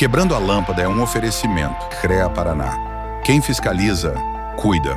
Quebrando a Lâmpada é um oferecimento. CREA Paraná. Quem fiscaliza, cuida.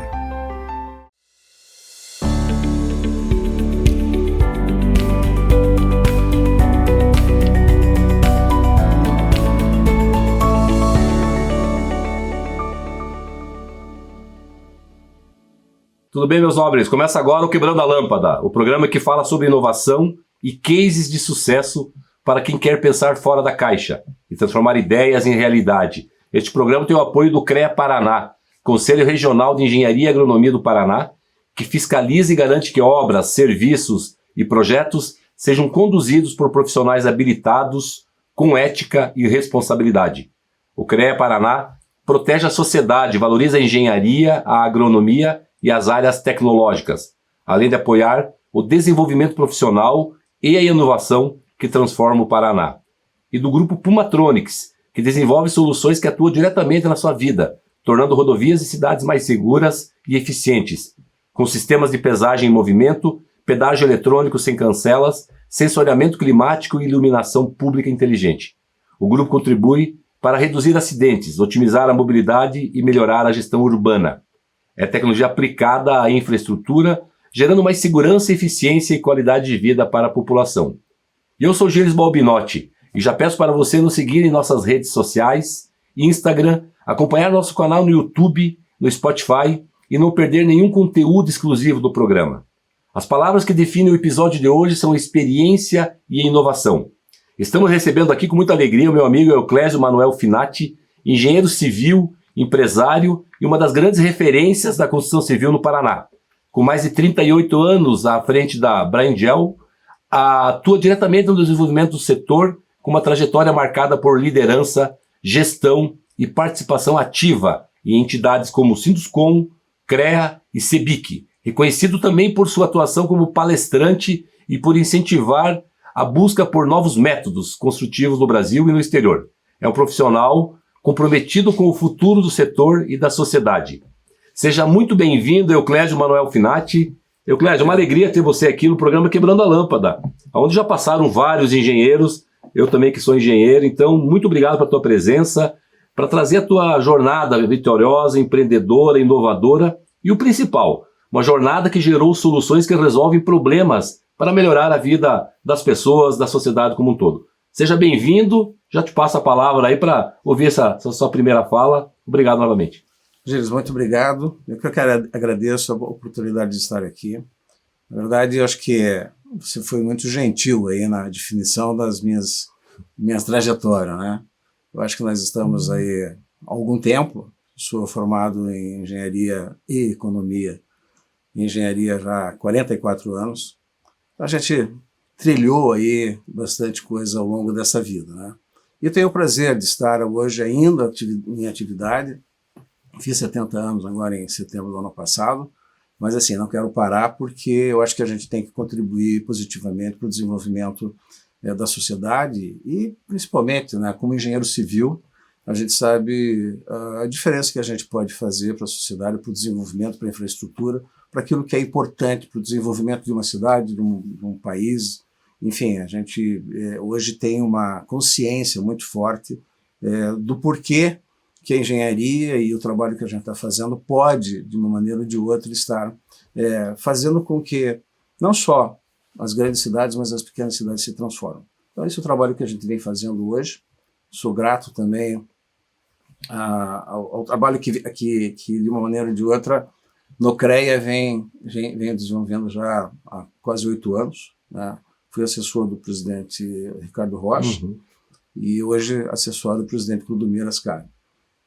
Tudo bem, meus nobres? Começa agora o Quebrando a Lâmpada, o programa que fala sobre inovação e cases de sucesso para quem quer pensar fora da caixa e transformar ideias em realidade. Este programa tem o apoio do CREA Paraná, Conselho Regional de Engenharia e Agronomia do Paraná, que fiscaliza e garante que obras, serviços e projetos sejam conduzidos por profissionais habilitados com ética e responsabilidade. O CREA Paraná protege a sociedade, valoriza a engenharia, a agronomia e as áreas tecnológicas, além de apoiar o desenvolvimento profissional e a inovação que transforma o Paraná. E do grupo Pumatronics, que desenvolve soluções que atuam diretamente na sua vida, tornando rodovias e cidades mais seguras e eficientes, com sistemas de pesagem em movimento, pedágio eletrônico sem cancelas, sensoriamento climático e iluminação pública inteligente. O grupo contribui para reduzir acidentes, otimizar a mobilidade e melhorar a gestão urbana. É tecnologia aplicada à infraestrutura, gerando mais segurança, eficiência e qualidade de vida para a população. E eu sou Gilles Balbinotti e já peço para você nos seguir em nossas redes sociais, Instagram, acompanhar nosso canal no YouTube, no Spotify e não perder nenhum conteúdo exclusivo do programa. As palavras que definem o episódio de hoje são experiência e inovação. Estamos recebendo aqui com muita alegria o meu amigo Euclésio Manuel Finati, engenheiro civil, empresário e uma das grandes referências da construção civil no Paraná. Com mais de 38 anos à frente da Braingel, atua diretamente no desenvolvimento do setor, com uma trajetória marcada por liderança, gestão e participação ativa em entidades como Sinduscom, CREA e CEBIC, reconhecido também por sua atuação como palestrante e por incentivar a busca por novos métodos construtivos no Brasil e no exterior. É um profissional comprometido com o futuro do setor e da sociedade. Seja muito bem-vindo, Euclésio Manuel Finati. Euclésio, é uma alegria ter você aqui no programa Quebrando a Lâmpada, onde já passaram vários engenheiros, eu também que sou engenheiro, então muito obrigado pela tua presença, para trazer a tua jornada vitoriosa, empreendedora, inovadora e o principal, uma jornada que gerou soluções que resolvem problemas para melhorar a vida das pessoas, da sociedade como um todo. Seja bem-vindo, já te passo a palavra aí para ouvir essa sua primeira fala. Obrigado novamente. Gilles, muito obrigado. Eu que agradeço a oportunidade de estar aqui. Na verdade, eu acho que você foi muito gentil aí na definição das minhas trajetórias, né? Eu acho que nós estamos aí há algum tempo. Sou formado em engenharia e economia, em engenharia já há 44 anos. A gente trilhou aí bastante coisa ao longo dessa vida, né? E tenho o prazer de estar hoje ainda em atividade. Fiz 70 anos agora em setembro do ano passado, mas assim, não quero parar porque eu acho que a gente tem que contribuir positivamente para o desenvolvimento da sociedade e principalmente, né, como engenheiro civil, a gente sabe a diferença que a gente pode fazer para a sociedade, para o desenvolvimento, para a infraestrutura, para aquilo que é importante para o desenvolvimento de uma cidade, de um país. Enfim, a gente hoje tem uma consciência muito forte do porquê que a engenharia e o trabalho que a gente está fazendo pode, de uma maneira ou de outra, estar fazendo com que não só as grandes cidades, mas as pequenas cidades se transformem. Então esse é o trabalho que a gente vem fazendo hoje. Sou grato também ao trabalho que de uma maneira ou de outra, no CREA vem desenvolvendo já há quase 8 anos, né? Fui assessor do presidente Ricardo Rocha e hoje assessor do presidente Clodomiro Ascar.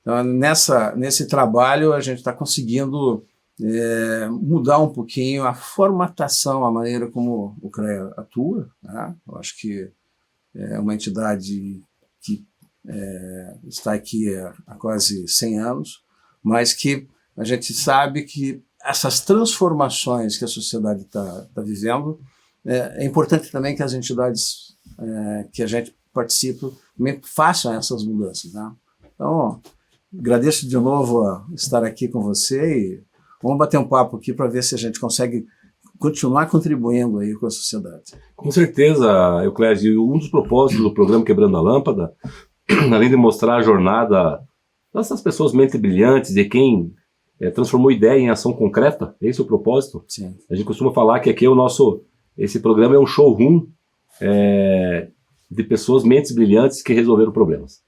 Então, nesse trabalho, a gente está conseguindo mudar um pouquinho a formatação, a maneira como o CREA atua, né? Eu acho que é uma entidade que está aqui há quase 100 anos, mas que a gente sabe que essas transformações que a sociedade está vivendo, é importante também que as entidades que a gente participa também façam essas mudanças, né? Então, agradeço de novo a estar aqui com você e vamos bater um papo aqui para ver se a gente consegue continuar contribuindo aí com a sociedade. Com certeza, Euclésio, um dos propósitos do programa Quebrando a Lâmpada além de mostrar a jornada dessas pessoas mentes brilhantes, de quem transformou ideia em ação concreta, esse é o propósito. Sim. A gente costuma falar que aqui esse programa é um showroom de pessoas mentes brilhantes que resolveram problemas.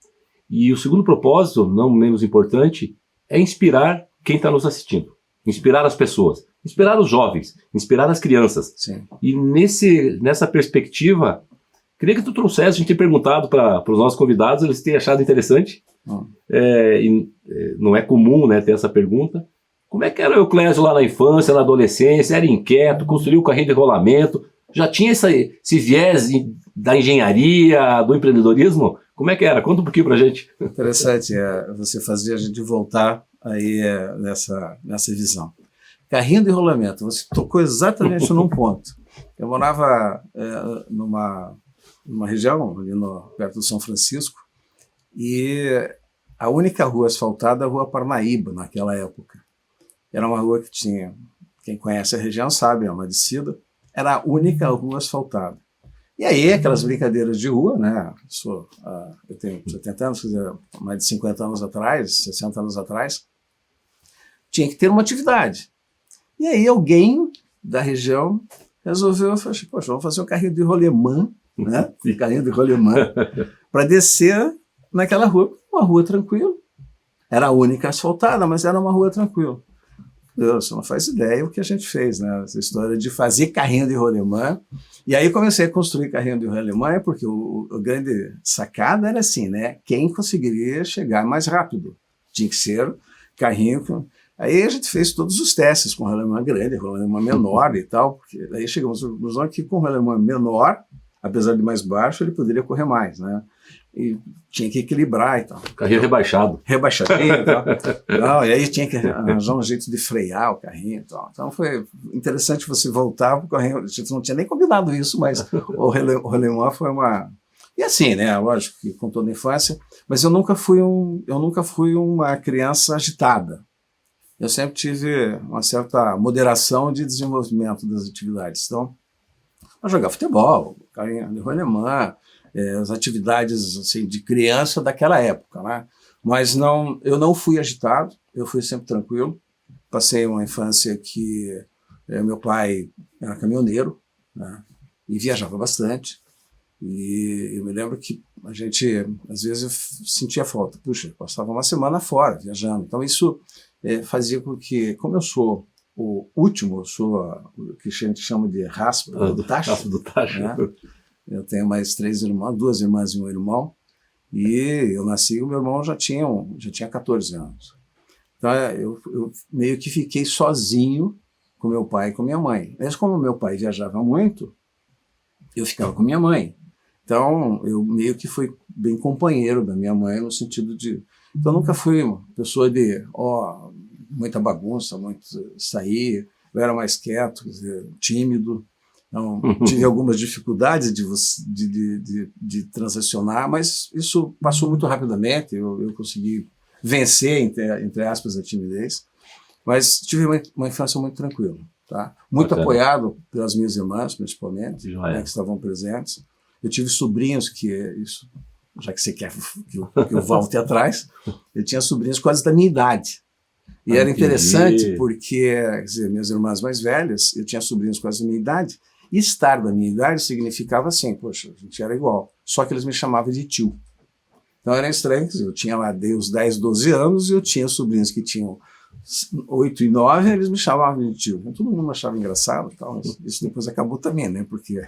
E o segundo propósito, não menos importante, é inspirar quem está nos assistindo. Inspirar as pessoas, inspirar os jovens, inspirar as crianças. Sim. E nessa perspectiva, queria que tu trouxesse, a gente tem perguntado para os nossos convidados, eles têm achado interessante, não é comum, né, ter essa pergunta. Como é que era o Euclésio lá na infância, na adolescência? Era inquieto, construiu o carrinho de rolamento, já tinha esse viés da engenharia, do empreendedorismo? Como é que era? Conta um pouquinho pra gente. Interessante você fazer a gente voltar aí nessa visão. Carrinho de rolamento, você tocou exatamente num ponto. Eu morava numa região ali perto do São Francisco, e a única rua asfaltada, a Rua Parnaíba, naquela época. Era uma rua que tinha, quem conhece a região sabe, é uma descida, era a única rua asfaltada. E aí, aquelas brincadeiras de rua, né? Eu tenho 70 anos, quer dizer, mais de 50 anos atrás, 60 anos atrás, tinha que ter uma atividade. E aí alguém da região resolveu, falou assim, poxa, vamos fazer um carrinho de rolemã, né? Carrinho de rolemã, para descer naquela rua. Uma rua tranquila. Era a única asfaltada, mas era uma rua tranquila. Você não faz ideia o que a gente fez, né? Essa história de fazer carrinho de rolemã. E aí comecei a construir carrinho de rolemã, porque a grande sacada era assim, né? Quem conseguiria chegar mais rápido. Tinha que ser carrinho. Aí a gente fez todos os testes com rolemã grande, rolemã menor e tal, porque aí chegamos à conclusão que com rolemã menor, apesar de mais baixo, ele poderia correr mais, né? E tinha que equilibrar e tal. Carrinho rebaixado. Rebaixadinho e tal. Não, e aí tinha que arranjar um jeito de frear o carrinho e tal. Então foi interessante você voltar para o carrinho. A gente não tinha nem combinado isso, mas o rolemã foi uma... E assim, né? Lógico que com toda a infância, mas eu nunca fui uma criança agitada. Eu sempre tive uma certa moderação de desenvolvimento das atividades. Então, eu jogava futebol, carrinho de rolemã, as atividades assim, de criança daquela época, né? Mas eu não fui agitado, eu fui sempre tranquilo. Passei uma infância que meu pai era caminhoneiro, né? E viajava bastante. E eu me lembro que a gente, às vezes, eu sentia falta. Puxa, passava uma semana fora, viajando. Então isso fazia com que, como eu sou o último, eu sou o que a gente chama de raspa do tacho. Raspa do tacho. Né? Eu tenho mais 3 irmãos, 2 irmãs e um irmão, e eu nasci e o meu irmão já tinha 14 anos. Então eu meio que fiquei sozinho com meu pai e com minha mãe. Mas como meu pai viajava muito, eu ficava com minha mãe. Então eu meio que fui bem companheiro da minha mãe no sentido de... Então eu nunca fui uma pessoa de muita bagunça, muito sair, eu era mais quieto, quer dizer, tímido. Então, tive algumas dificuldades de transacionar, mas isso passou muito rapidamente, eu consegui vencer, entre aspas, a timidez, mas tive uma infância muito tranquila, tá? Muito apoiado pelas minhas irmãs, principalmente, né, que estavam presentes. Eu tive sobrinhos já que você quer que eu volte atrás, eu tinha sobrinhos quase da minha idade. E era interessante porque, quer dizer, minhas irmãs mais velhas, eu tinha sobrinhos quase da minha idade, e estar da minha idade significava assim, poxa, a gente era igual, só que eles me chamavam de tio. Então era estranho, eu tinha lá os 10, 12 anos e eu tinha sobrinhos que tinham 8 e 9, eles me chamavam de tio. Então, todo mundo me achava engraçado, tal, mas isso depois acabou também, né? Porque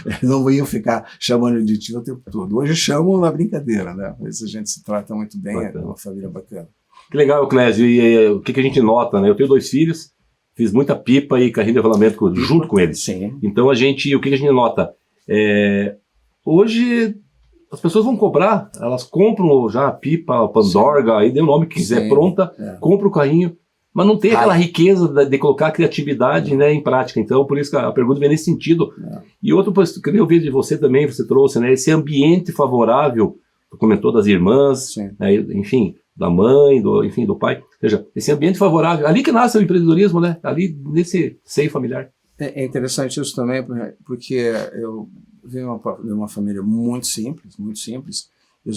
eles não iam ficar chamando de tio o tempo todo. Hoje chamam na brincadeira, né? Mas a gente se trata muito bem, é uma família bacana. Que legal, Clésio. E o que a gente nota, né? Eu tenho 2 filhos, fiz muita pipa e carrinho de rolamento junto com eles. Sim. Então o que a gente nota? Hoje as pessoas vão comprar, elas compram já a pipa, a pandorga, aí dê o nome que quiser, pronta, compra o carrinho, mas não tem aquela riqueza de colocar a criatividade, né, em prática. Então, por isso que a pergunta vem nesse sentido. E outro, que eu vi de você também, você trouxe, né, esse ambiente favorável, comentou das irmãs, né, enfim, da mãe, do pai. Ou seja, esse ambiente favorável, ali que nasce o empreendedorismo, né, ali nesse seio familiar. É interessante isso também, porque eu venho de uma família muito simples, muito simples.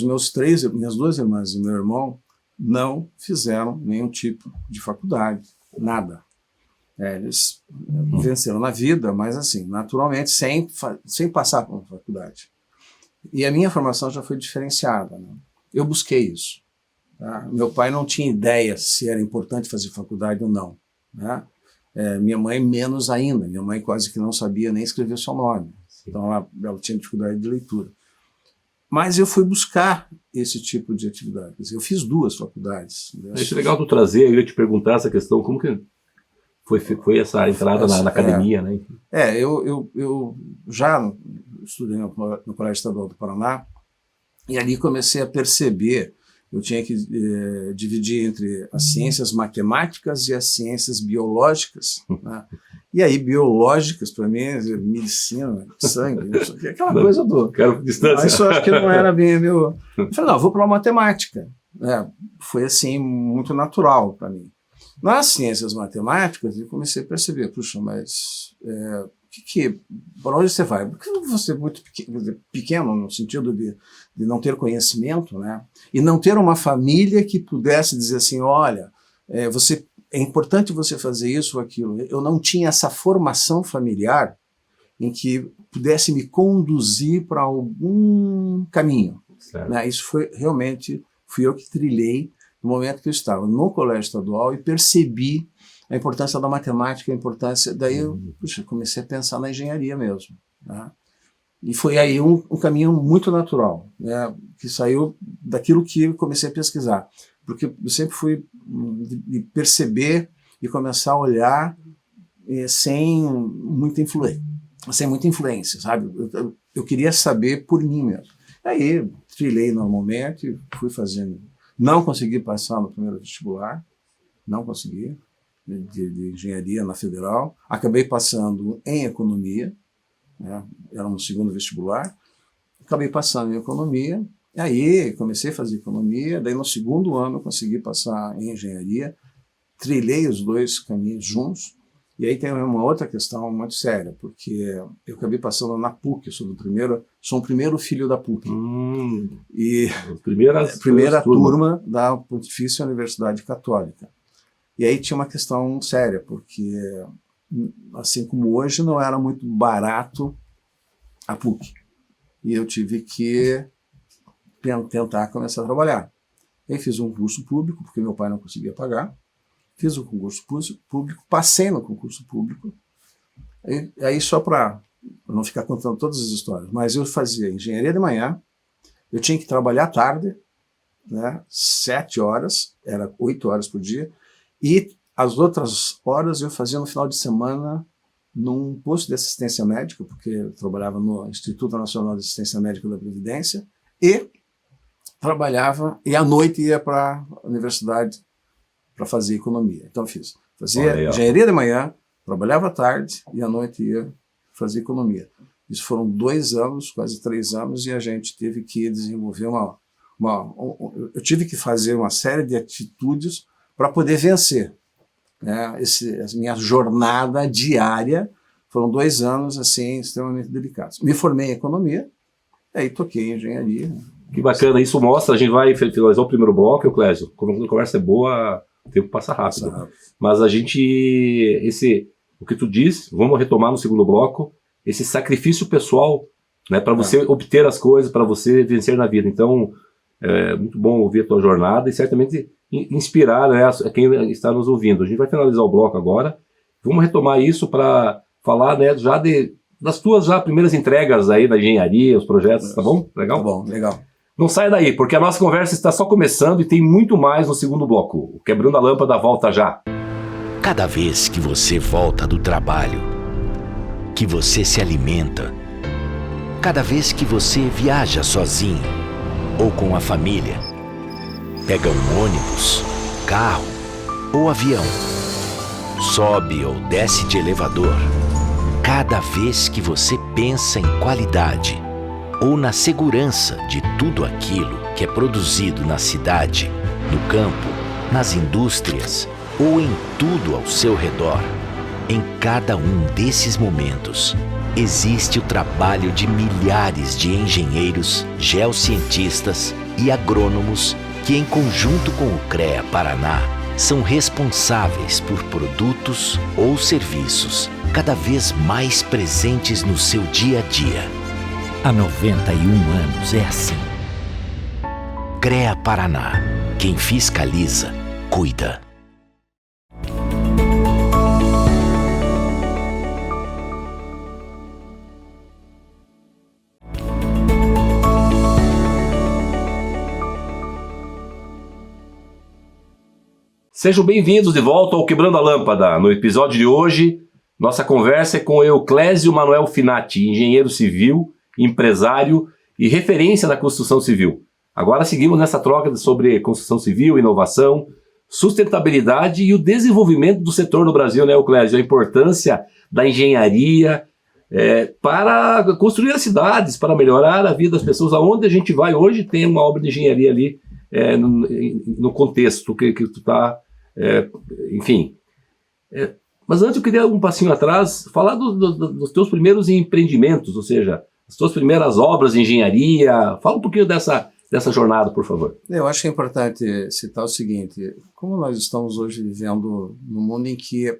E minhas 2 irmãs e meu irmão não fizeram nenhum tipo de faculdade, nada. Eles venceram na vida, mas assim, naturalmente, sem passar por uma faculdade. E a minha formação já foi diferenciada, né? Eu busquei isso. Tá? Meu pai não tinha ideia se era importante fazer faculdade ou não, né? Minha mãe menos ainda. Minha mãe quase que não sabia nem escrever o seu nome. Então ela tinha dificuldade de leitura. Mas eu fui buscar esse tipo de atividades. Eu fiz 2 faculdades. Isso é legal tu trazer, eu ia te perguntar essa questão, como que foi essa entrada na academia, né? Eu já estudei no Colégio Estadual do Paraná, e ali comecei a perceber, eu tinha que dividir entre as ciências matemáticas e as ciências biológicas, né? E aí, biológicas, para mim, medicina, sangue, aquela coisa do... Quero distância. Isso eu acho que não era bem meu... Eu falei, não, vou para a matemática. Foi assim, muito natural para mim. Nas ciências matemáticas, eu comecei a perceber, puxa, mas para onde você vai? Porque você é muito pequeno, no sentido de não ter conhecimento, né? E não ter uma família que pudesse dizer assim, olha, é importante você fazer isso ou aquilo. Eu não tinha essa formação familiar em que pudesse me conduzir para algum caminho. Né? Isso fui eu que trilhei no momento que eu estava no colégio estadual e percebi a importância da matemática, daí eu comecei a pensar na engenharia mesmo, né? E foi aí um caminho muito natural, né? Que saiu daquilo que eu comecei a pesquisar, porque eu sempre fui de perceber e começar a olhar sem muita influência, sabe? Eu queria saber por mim mesmo. Aí trilhei normalmente, fui fazendo. Não consegui passar no primeiro vestibular, não consegui, de engenharia na Federal. Acabei passando em economia, né? Era um segundo vestibular. Acabei passando em economia, e aí comecei a fazer economia, daí no segundo ano eu consegui passar em engenharia, trilhei os 2 caminhos juntos, e aí tem uma outra questão muito séria, porque eu acabei passando na PUC, sou o primeiro filho da PUC. E primeira turma da Pontifícia Universidade Católica. E aí tinha uma questão séria, porque assim como hoje não era muito barato a PUC. E eu tive que tentar começar a trabalhar. Aí fiz um curso público, porque meu pai não conseguia pagar. Fiz o concurso público, passei no concurso público. Aí só para não ficar contando todas as histórias, mas eu fazia engenharia de manhã, eu tinha que trabalhar à tarde, né, 7 horas, era 8 horas por dia, e as outras horas eu fazia no final de semana num posto de assistência médica, porque eu trabalhava no Instituto Nacional de Assistência Médica da Previdência, e trabalhava, e à noite ia para a universidade para fazer economia. Então fazia engenharia de manhã, trabalhava à tarde e à noite ia fazer economia. Isso foram 2 anos, quase 3 anos, e a gente teve que desenvolver eu tive que fazer uma série de atitudes para poder vencer, né? A minha jornada diária foram 2 anos assim extremamente delicados. Me formei em economia, aí toquei em engenharia. Que bacana, isso mostra, a gente vai finalizar o primeiro bloco, Clésio, como a conversa é boa, o tempo passa rápido. Mas a gente, o que tu diz, vamos retomar no segundo bloco, esse sacrifício pessoal, né, para você obter as coisas, para você vencer na vida. Então, é muito bom ouvir a tua jornada e certamente inspirar, né, quem está nos ouvindo. A gente vai finalizar o bloco agora, vamos retomar isso para falar, né, já das tuas primeiras entregas aí da engenharia, os projetos, tá bom? Legal? Tá bom, legal. Não sai daí, porque a nossa conversa está só começando e tem muito mais no segundo bloco. O Quebrando a Lâmpada volta já. Cada vez que você volta do trabalho, que você se alimenta, cada vez que você viaja sozinho ou com a família, pega um ônibus, carro ou avião, sobe ou desce de elevador, cada vez que você pensa em qualidade ou na segurança de tudo aquilo que é produzido na cidade, no campo, nas indústrias ou em tudo ao seu redor, em cada um desses momentos, existe o trabalho de milhares de engenheiros, geocientistas, e agrônomos que, em conjunto com o CREA Paraná, são responsáveis por produtos ou serviços cada vez mais presentes no seu dia a dia. Há 91 anos é assim. CREA Paraná. Quem fiscaliza, cuida. Sejam bem-vindos de volta ao Quebrando a Lâmpada. No episódio de hoje, nossa conversa é com o Euclésio Manuel Finati, engenheiro civil, empresário e referência na construção civil. Agora seguimos nessa troca sobre construção civil, inovação, sustentabilidade e o desenvolvimento do setor no Brasil, né, Euclésio? A importância da engenharia para construir as cidades, para melhorar a vida das pessoas. Aonde a gente vai hoje tem uma obra de engenharia ali no contexto que tu está... enfim. Mas antes eu queria um passinho atrás, falar dos teus primeiros empreendimentos, ou seja, as tuas primeiras obras de engenharia. Fala um pouquinho dessa jornada, por favor. Eu acho que é importante citar o seguinte: como nós estamos hoje vivendo num mundo em que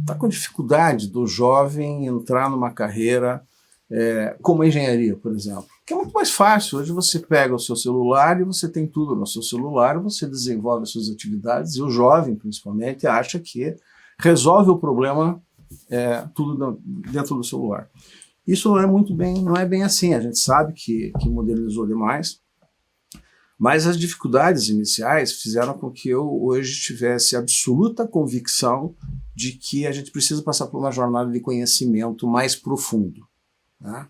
está com dificuldade do jovem entrar numa carreira como a engenharia, por exemplo, que é muito mais fácil. Hoje você pega o seu celular e você tem tudo no seu celular, você desenvolve as suas atividades, e o jovem, principalmente, acha que resolve o problema tudo dentro do celular. Isso não é bem assim. A gente sabe que modernizou demais, mas as dificuldades iniciais fizeram com que eu hoje tivesse absoluta convicção de que a gente precisa passar por uma jornada de conhecimento mais profundo, né?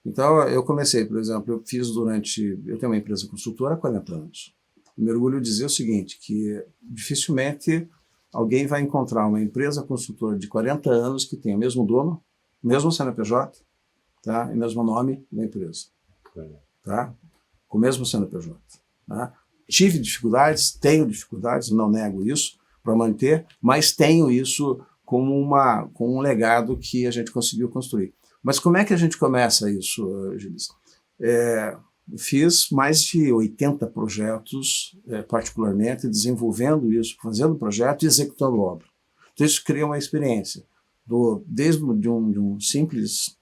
Então, eu comecei, por exemplo, eu tenho uma empresa construtora há 40 anos. Me orgulho de dizer o seguinte, que dificilmente alguém vai encontrar uma empresa construtora de 40 anos que tenha o mesmo dono, mesmo CNPJ, tá? E mesmo nome da empresa, tá? Com o mesmo CNPJ. Tá? Tive dificuldades, tenho dificuldades, não nego isso, para manter, mas tenho isso como um legado que a gente conseguiu construir. Mas como é que a gente começa isso, Gilles? Fiz mais de 80 projetos, particularmente, desenvolvendo isso, fazendo projeto e executando obra. Então isso cria uma experiência, desde de um simples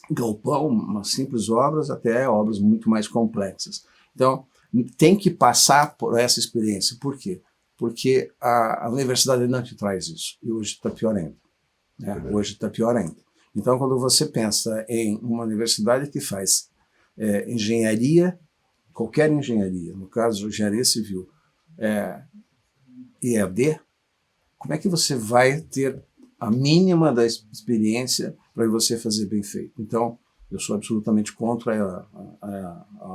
galpão, umas simples obras, até obras muito mais complexas. Então, tem que passar por essa experiência. Por quê? Porque a universidade não te traz isso. E hoje está pior ainda. Né? Hoje está pior ainda. Então, quando você pensa em uma universidade que faz engenharia, qualquer engenharia, no caso, engenharia civil, EAD, como é que você vai ter a mínima da experiência para você fazer bem feito? Então, eu sou absolutamente contra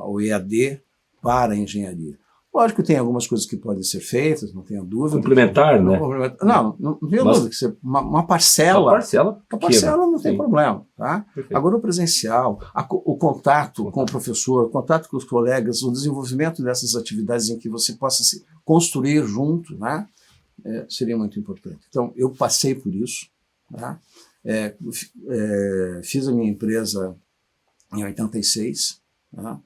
o EAD para a engenharia. Lógico que tem algumas coisas que podem ser feitas, não tenha dúvida. Complementar, né? Não tenho dúvida. Uma parcela. Uma parcela não tem problema. Tá? Agora, o presencial, o contato com o professor, o contato com os colegas, o desenvolvimento dessas atividades em que você possa se construir junto, né? Seria muito importante. Então, eu passei por isso. Tá? Fiz a minha empresa em 86, tá?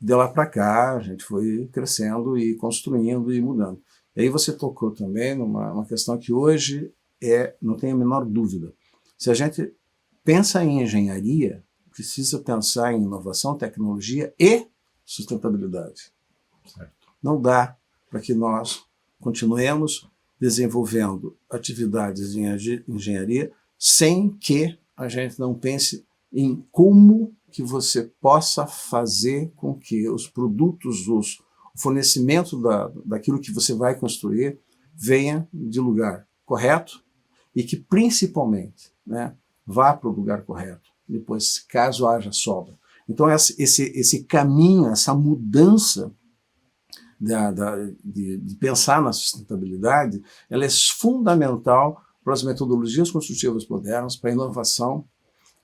De lá para cá, a gente foi crescendo e construindo e mudando. E aí você tocou também numa questão que hoje não tem a menor dúvida. Se a gente pensa em engenharia, precisa pensar em inovação, tecnologia e sustentabilidade. Certo. Não dá para que nós continuemos desenvolvendo atividades de engenharia sem que a gente não pense em como que você possa fazer com que os produtos, o fornecimento daquilo que você vai construir venha de lugar correto e que, principalmente, né, vá para o lugar correto, depois, caso haja sobra. Então, esse caminho, essa mudança de pensar na sustentabilidade, ela é fundamental para as metodologias construtivas modernas, para a inovação,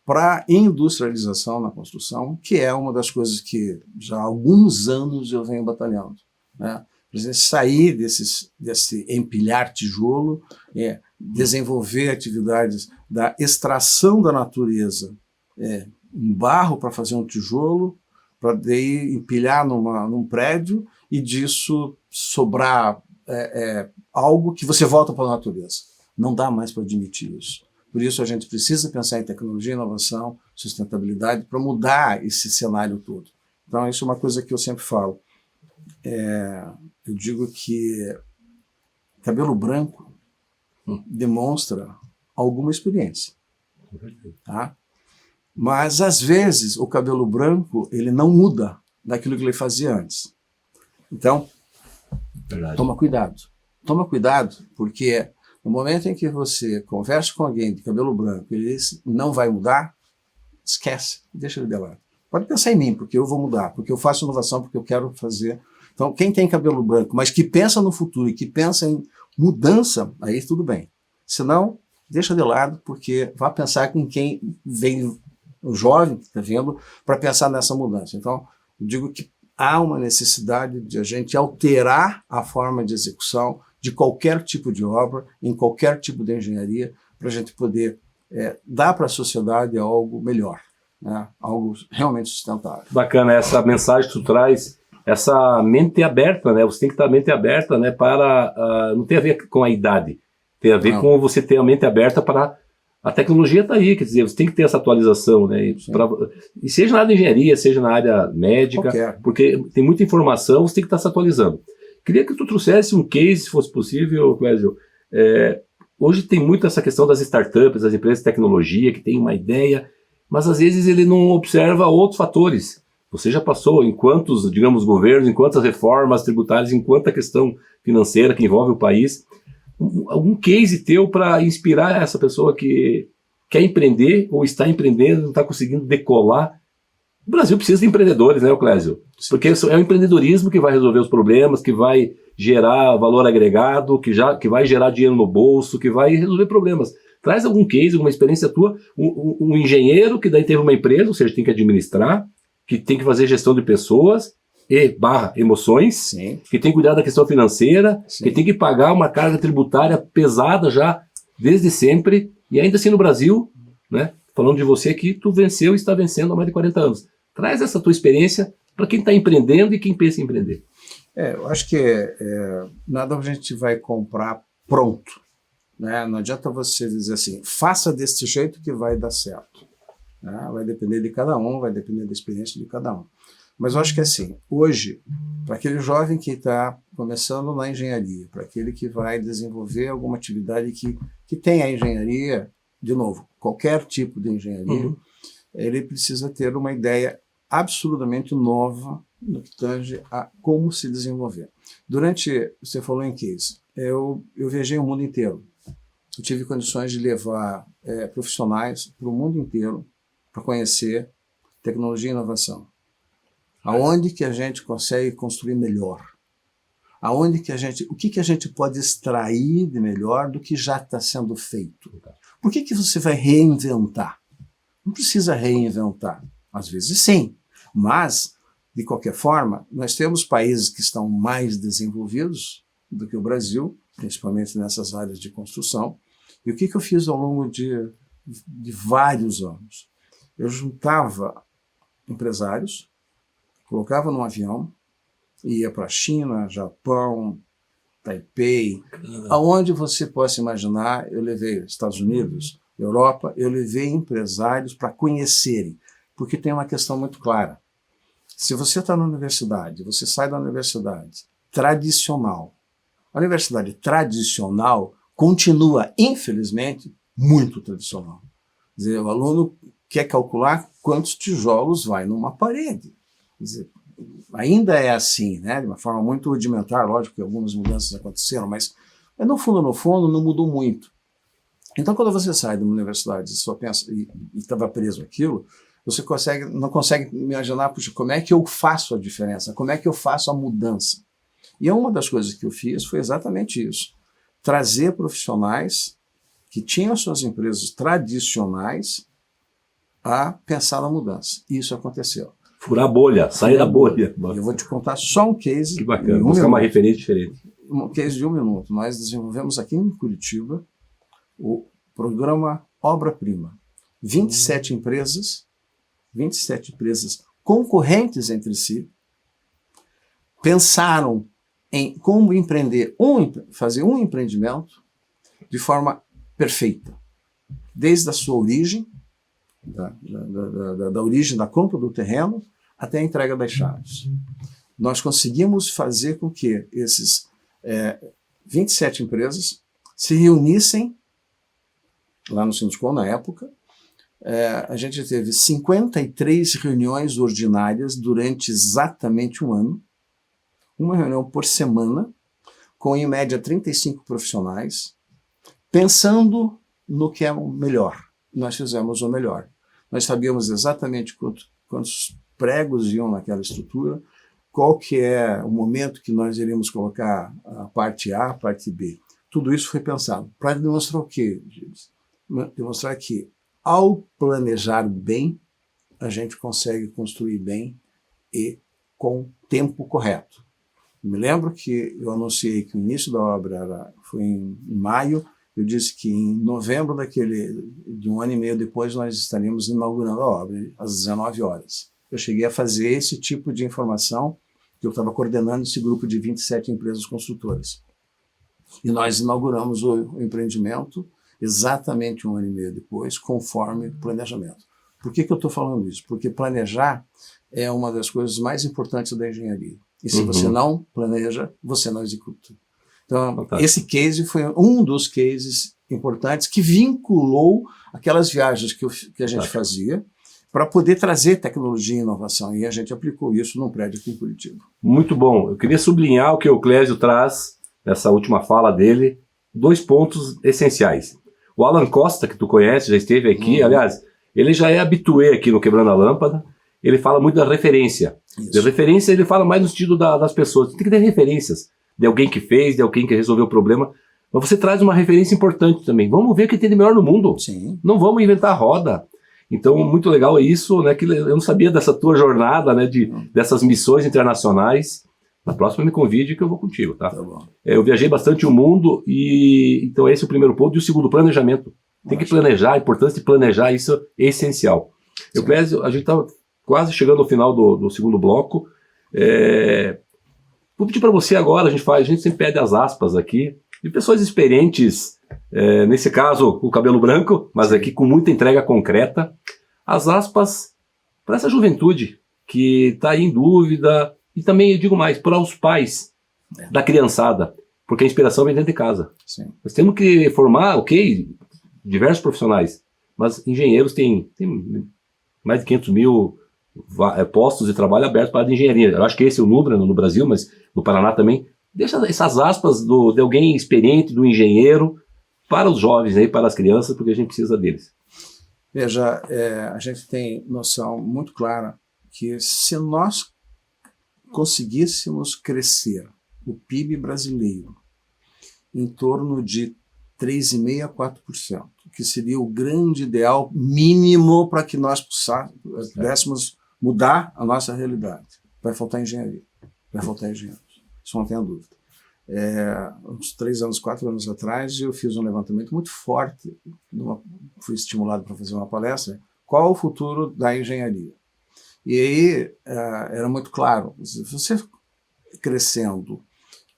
para a industrialização na construção, que é uma das coisas que já há alguns anos eu venho batalhando, né? Sair desse empilhar tijolo, desenvolver atividades da extração da natureza em barro para fazer um tijolo, para daí empilhar num prédio e disso sobrar algo que você volta para a natureza. Não dá mais para admitir isso. Por isso a gente precisa pensar em tecnologia, inovação, sustentabilidade para mudar esse cenário todo. Então isso é uma coisa que eu sempre falo. Eu digo que cabelo branco demonstra alguma experiência. Tá? Mas, às vezes, o cabelo branco ele não muda daquilo que ele fazia antes. Então, toma cuidado. Toma cuidado, porque no momento em que você conversa com alguém de cabelo branco e ele diz não vai mudar, esquece, deixa ele de lado. Pode pensar em mim, porque eu vou mudar, porque eu faço inovação, porque eu quero fazer. Então, quem tem cabelo branco, mas que pensa no futuro e que pensa em mudança, aí tudo bem. Se não, deixa de lado, porque vai pensar com quem vem, o jovem que está vendo, para pensar nessa mudança. Então, eu digo que há uma necessidade de a gente alterar a forma de execução de qualquer tipo de obra, em qualquer tipo de engenharia, para a gente poder dar para a sociedade algo melhor, né? Algo realmente sustentável. Bacana essa mensagem que tu traz, essa mente aberta, né? Você tem que estar a mente aberta, né? Para não tem a ver com a idade, tem a ver com você ter a mente aberta para a tecnologia está aí, quer dizer, você tem que ter essa atualização, né? E seja na área de engenharia, seja na área médica, porque tem muita informação, você tem que estar se atualizando. Queria que tu trouxesse um case, se fosse possível, Clésio. Hoje tem muito essa questão das startups, das empresas de tecnologia, que tem uma ideia, mas às vezes ele não observa outros fatores. Você já passou em quantos, digamos, governos, em quantas reformas tributárias, em quanta questão financeira que envolve o país. Algum case teu para inspirar essa pessoa que quer empreender ou está empreendendo, não está conseguindo decolar. O Brasil precisa de empreendedores, né, Clésio? Porque é o empreendedorismo que vai resolver os problemas, que vai gerar valor agregado, que vai gerar dinheiro no bolso, que vai resolver problemas. Traz algum case, uma experiência tua, um engenheiro que daí teve uma empresa, ou seja, tem que administrar, que tem que fazer gestão de pessoas emoções, sim, que tem que cuidar da questão financeira, sim, que tem que pagar uma carga tributária pesada já desde sempre, e ainda assim no Brasil, né, falando de você aqui, tu venceu e está vencendo há mais de 40 anos. Traz essa tua experiência para quem está empreendendo e quem pensa em empreender. Eu acho que nada a gente vai comprar pronto, né? Não adianta você dizer assim, faça desse jeito que vai dar certo, né? Vai depender de cada um, vai depender da experiência de cada um. Mas eu acho que assim, hoje, para aquele jovem que está começando na engenharia, para aquele que vai desenvolver alguma atividade que tem a engenharia, de novo, qualquer tipo de engenharia, ele precisa ter uma ideia absolutamente nova no que tange a como se desenvolver. Você falou em case, eu viajei o mundo inteiro. Eu tive condições de levar profissionais para o mundo inteiro para conhecer tecnologia e inovação. Aonde que a gente consegue construir melhor? O que a gente pode extrair de melhor do que já está sendo feito? Por que você vai reinventar? Não precisa reinventar. Às vezes sim, mas, de qualquer forma, nós temos países que estão mais desenvolvidos do que o Brasil, principalmente nessas áreas de construção. E o que eu fiz ao longo de vários anos? Eu juntava empresários, colocava num avião, ia para a China, Japão, Taipei, aonde você possa imaginar, eu levei Estados Unidos, Europa, eu levei empresários para conhecerem, porque tem uma questão muito clara. Se você está na universidade, você sai da universidade tradicional, a universidade tradicional continua, infelizmente, muito tradicional. Quer dizer, o aluno quer calcular quantos tijolos vai numa parede. Quer dizer, ainda é assim, né? De uma forma muito rudimentar, lógico que algumas mudanças aconteceram, mas no fundo, não mudou muito. Então, quando você sai de uma universidade e só pensa e estava preso àquilo, você não consegue imaginar, puxa, como é que eu faço a diferença? Como é que eu faço a mudança? E uma das coisas que eu fiz foi exatamente isso. Trazer profissionais que tinham suas empresas tradicionais a pensar na mudança. E isso aconteceu. Furar a bolha, sair da bolha. Eu vou te contar só um case. Que bacana, buscar uma referência diferente. Um case de 1 minuto. Nós desenvolvemos aqui em Curitiba o programa Obra Prima. 27 empresas concorrentes entre si, pensaram em como fazer um empreendimento de forma perfeita, desde a sua origem, da origem da compra do terreno até a entrega das chaves. Nós conseguimos fazer com que esses 27 empresas se reunissem lá no Sinduscom, na época. A gente teve 53 reuniões ordinárias durante exatamente um ano, uma reunião por semana, com em média 35 profissionais, pensando no que é o melhor. Nós fizemos o melhor. Nós sabíamos exatamente quantos pregos iam naquela estrutura, qual que é o momento que nós iríamos colocar a parte A, a parte B. Tudo isso foi pensado. Para demonstrar o quê, Gilles? Demonstrar que, ao planejar bem, a gente consegue construir bem e com tempo correto. Me lembro que eu anunciei que o início da obra foi em maio. Eu disse que em novembro de um ano e meio depois, nós estaríamos inaugurando a obra, às 19 horas. Eu cheguei a fazer esse tipo de informação, que eu estava coordenando esse grupo de 27 empresas construtoras. E nós inauguramos o empreendimento exatamente um ano e meio depois, conforme o planejamento. Por que eu estou falando isso? Porque planejar é uma das coisas mais importantes da engenharia. E se você não planeja, você não executa. Então, fantástico. Esse case foi um dos cases importantes que vinculou aquelas viagens que a gente fazia para poder trazer tecnologia e inovação. E a gente aplicou isso num prédio aqui em Curitiba. Muito bom. Eu queria sublinhar o que o Clésio traz nessa última fala dele, 2 pontos essenciais. O Alan Costa, que tu conhece, já esteve aqui, aliás, ele já é habitué aqui no Quebrando a Lâmpada, ele fala muito da referência. De referência, ele fala mais no sentido das pessoas. Tem que ter referências de alguém que fez, de alguém que resolveu o problema. Mas você traz uma referência importante também. Vamos ver o que tem de melhor no mundo. Sim. Não vamos inventar a roda. Então, muito legal isso, né? Que eu não sabia dessa tua jornada, né? Dessas missões internacionais. Na próxima me convide que eu vou contigo, tá? Tá bom. Eu viajei bastante o mundo e então esse é o primeiro ponto. E o segundo, planejamento. Tem que planejar, a importância de planejar, isso é essencial. Eu, Clésio, a gente estava quase chegando ao final do segundo bloco. Vou pedir para você agora, a gente sempre pede as aspas aqui, de pessoas experientes, nesse caso com o cabelo branco, mas aqui com muita entrega concreta, as aspas para essa juventude que está aí em dúvida, e também, eu digo mais, para os pais da criançada, porque a inspiração vem dentro de casa. Sim. Nós temos que formar, diversos profissionais, mas engenheiros têm mais de 500 mil postos de trabalho abertos para a engenharia. Eu acho que esse é o número no Brasil, mas no Paraná também. Deixa essas aspas de alguém experiente, do engenheiro, para os jovens, aí, para as crianças, porque a gente precisa deles. Veja, a gente tem noção muito clara que se nós conseguíssemos crescer o PIB brasileiro em torno de 3,5% a 4%, que seria o grande ideal mínimo para que nós pudéssemos mudar a nossa realidade. Vai faltar engenharia, vai faltar engenheiros, isso não tenha dúvida. Uns 3 anos, 4 anos atrás, eu fiz um levantamento muito forte, fui estimulado para fazer uma palestra, qual o futuro da engenharia? E aí era muito claro, se você crescendo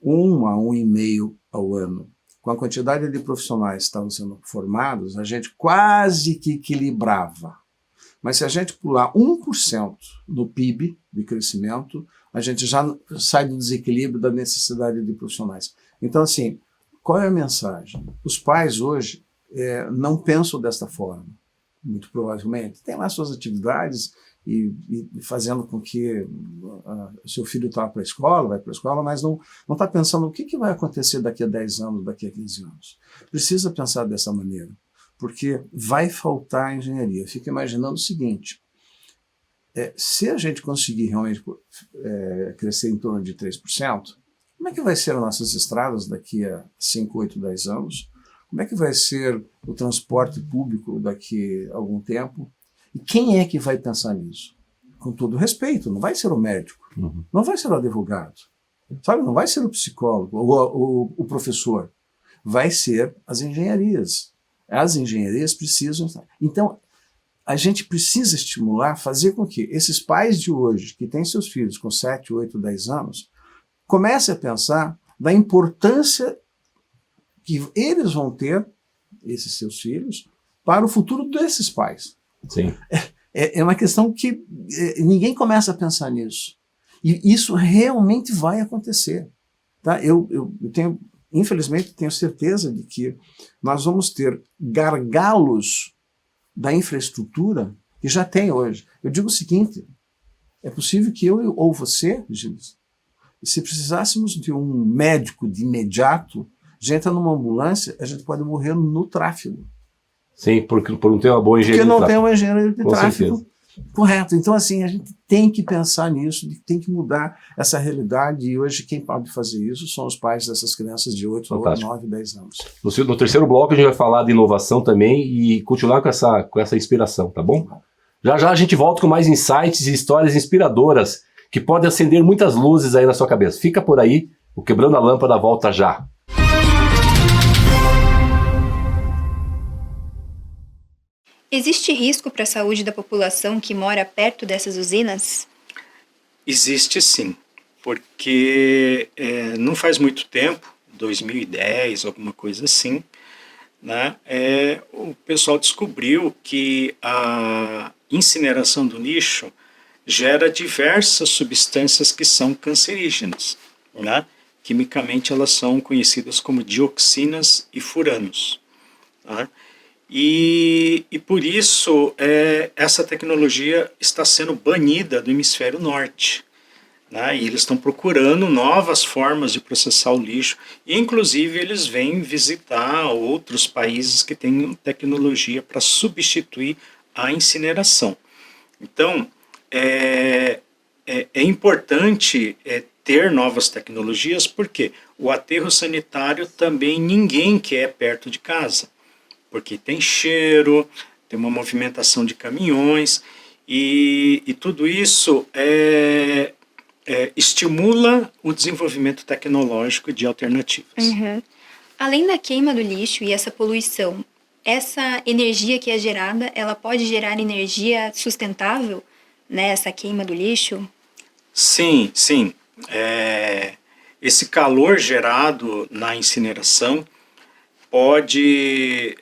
1 a 1,5 ao ano, com a quantidade de profissionais que estavam sendo formados, a gente quase que equilibrava. Mas se a gente pular 1% no PIB de crescimento, a gente já sai do desequilíbrio da necessidade de profissionais. Então, assim, qual é a mensagem? Os pais hoje não pensam desta forma, muito provavelmente. Tem lá suas atividades e fazendo com que seu filho vá para a escola, mas não está pensando o que vai acontecer daqui a 10 anos, daqui a 15 anos. Precisa pensar dessa maneira, porque vai faltar engenharia. Fica imaginando o seguinte, se a gente conseguir realmente crescer em torno de 3%, como é que vai ser as nossas estradas daqui a 5, 8, 10 anos? Como é que vai ser o transporte público daqui a algum tempo? E quem é que vai pensar nisso? Com todo respeito, não vai ser o médico, não vai ser o advogado, sabe? Não vai ser o psicólogo ou o professor, vai ser as engenharias. As engenharias precisam estar. Então, a gente precisa estimular, fazer com que esses pais de hoje, que têm seus filhos com 7, 8, 10 anos, comecem a pensar da importância que eles vão ter, esses seus filhos, para o futuro desses pais. Sim. É uma questão que ninguém começa a pensar nisso. E isso realmente vai acontecer. Tá? Eu tenho, infelizmente, tenho certeza de que nós vamos ter gargalos da infraestrutura que já tem hoje. Eu digo o seguinte, é possível que eu ou você, Gilles, se precisássemos de um médico de imediato, a gente entra numa ambulância, a gente pode morrer no tráfego. Sim, por não ter uma boa engenharia de tráfego. Porque não tem uma engenharia de Com tráfego certeza. correto. Então, assim, a gente tem que pensar nisso, tem que mudar essa realidade, e hoje quem pode fazer isso são os pais dessas crianças de 8, Fantástico. 9, 10 anos. No terceiro bloco a gente vai falar de inovação também e continuar com essa inspiração, tá bom? Já já a gente volta com mais insights e histórias inspiradoras que podem acender muitas luzes aí na sua cabeça. Fica por aí, o Quebrando a Lâmpada volta já. Existe risco para a saúde da população que mora perto dessas usinas? Existe sim, porque não faz muito tempo, 2010, alguma coisa assim, né, o pessoal descobriu que a incineração do lixo gera diversas substâncias que são cancerígenas, né? Quimicamente elas são conhecidas como dioxinas e furanos, tá? E por isso essa tecnologia está sendo banida do hemisfério norte, né? E eles estão procurando novas formas de processar o lixo, e inclusive eles vêm visitar outros países que têm tecnologia para substituir a incineração. Então, é importante ter novas tecnologias, porque o aterro sanitário também ninguém quer perto de casa, porque tem cheiro, tem uma movimentação de caminhões, e tudo isso estimula o desenvolvimento tecnológico de alternativas. Uhum. Além da queima do lixo e essa poluição, essa energia que é gerada, ela pode gerar energia sustentável, né, essa queima do lixo? Sim, sim. Esse calor gerado na incineração pode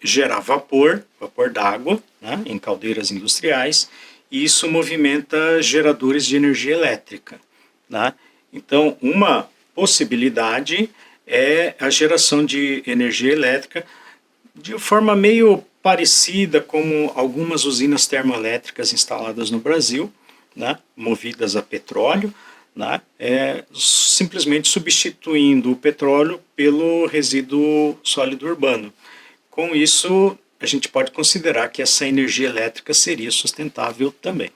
gerar vapor d'água, né, em caldeiras industriais, e isso movimenta geradores de energia elétrica, né? Então, uma possibilidade é a geração de energia elétrica de forma meio parecida como algumas usinas termoelétricas instaladas no Brasil, né, movidas a petróleo, né, simplesmente substituindo o petróleo pelo resíduo sólido urbano. Com isso, a gente pode considerar que essa energia elétrica seria sustentável também.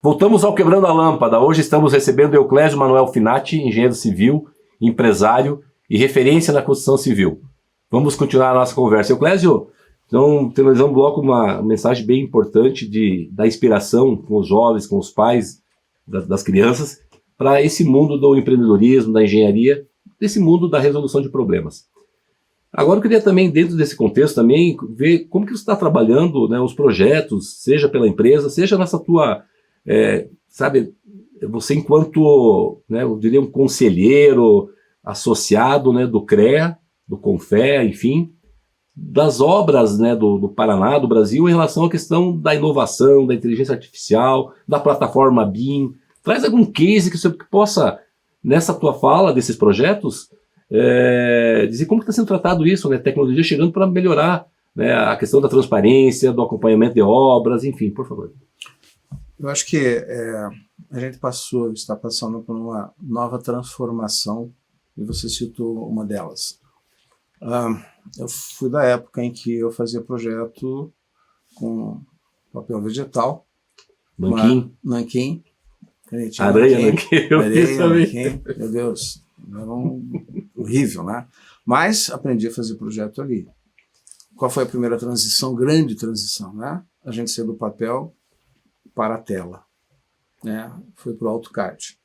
Voltamos ao Quebrando a Lâmpada. Hoje estamos recebendo Euclésio Manuel Finati, engenheiro civil, empresário e referência na construção civil. Vamos continuar a nossa conversa. Euclésio, então, temos um bloco, uma mensagem bem importante da inspiração com os jovens, com os pais das crianças, para esse mundo do empreendedorismo, da engenharia, desse mundo da resolução de problemas. Agora eu queria também, dentro desse contexto, também ver como que você está trabalhando, né, os projetos, seja pela empresa, seja nessa tua... sabe, você enquanto, né, eu diria um conselheiro associado, né, do CREA, do CONFEA, enfim, das obras, né, do Paraná, do Brasil, em relação à questão da inovação, da inteligência artificial, da plataforma BIM. Traz algum case que você possa, nessa tua fala desses projetos, dizer como está sendo tratado isso, né, tecnologia chegando para melhorar, né, a questão da transparência, do acompanhamento de obras, enfim, por favor. Eu acho que a gente está passando por uma nova transformação, e você citou uma delas. Eu fui da época em que eu fazia projeto com papel vegetal, nanquim, aranha nanquim, eu fiz também. Meu Deus, era horrível, né? Mas aprendi a fazer projeto ali. qual foi a primeira transição, grande transição, né? A gente saiu do papel para a tela, né? Foi para o AutoCAD.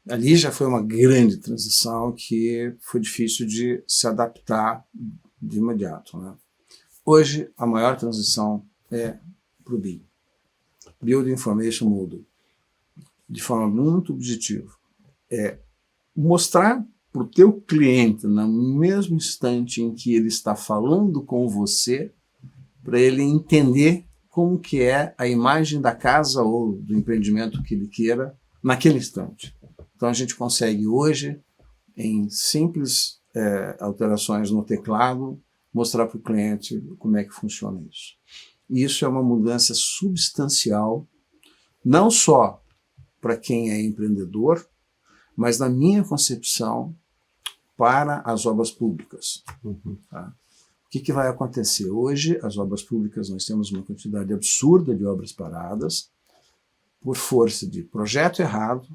Ali já foi uma grande transição que foi difícil de se adaptar de imediato, né? Hoje, a maior transição é para o BIM. Build Information Model. De forma muito objetiva. É mostrar para o teu cliente, no mesmo instante em que ele está falando com você, para ele entender como que é a imagem da casa ou do empreendimento que ele queira naquele instante. Então a gente consegue hoje, em simples alterações no teclado, mostrar para o cliente como é que funciona isso. E isso é uma mudança substancial, não só para quem é empreendedor, mas na minha concepção, para as obras públicas. Tá? O que vai acontecer? Hoje, as obras públicas, nós temos uma quantidade absurda de obras paradas, por força de projeto errado,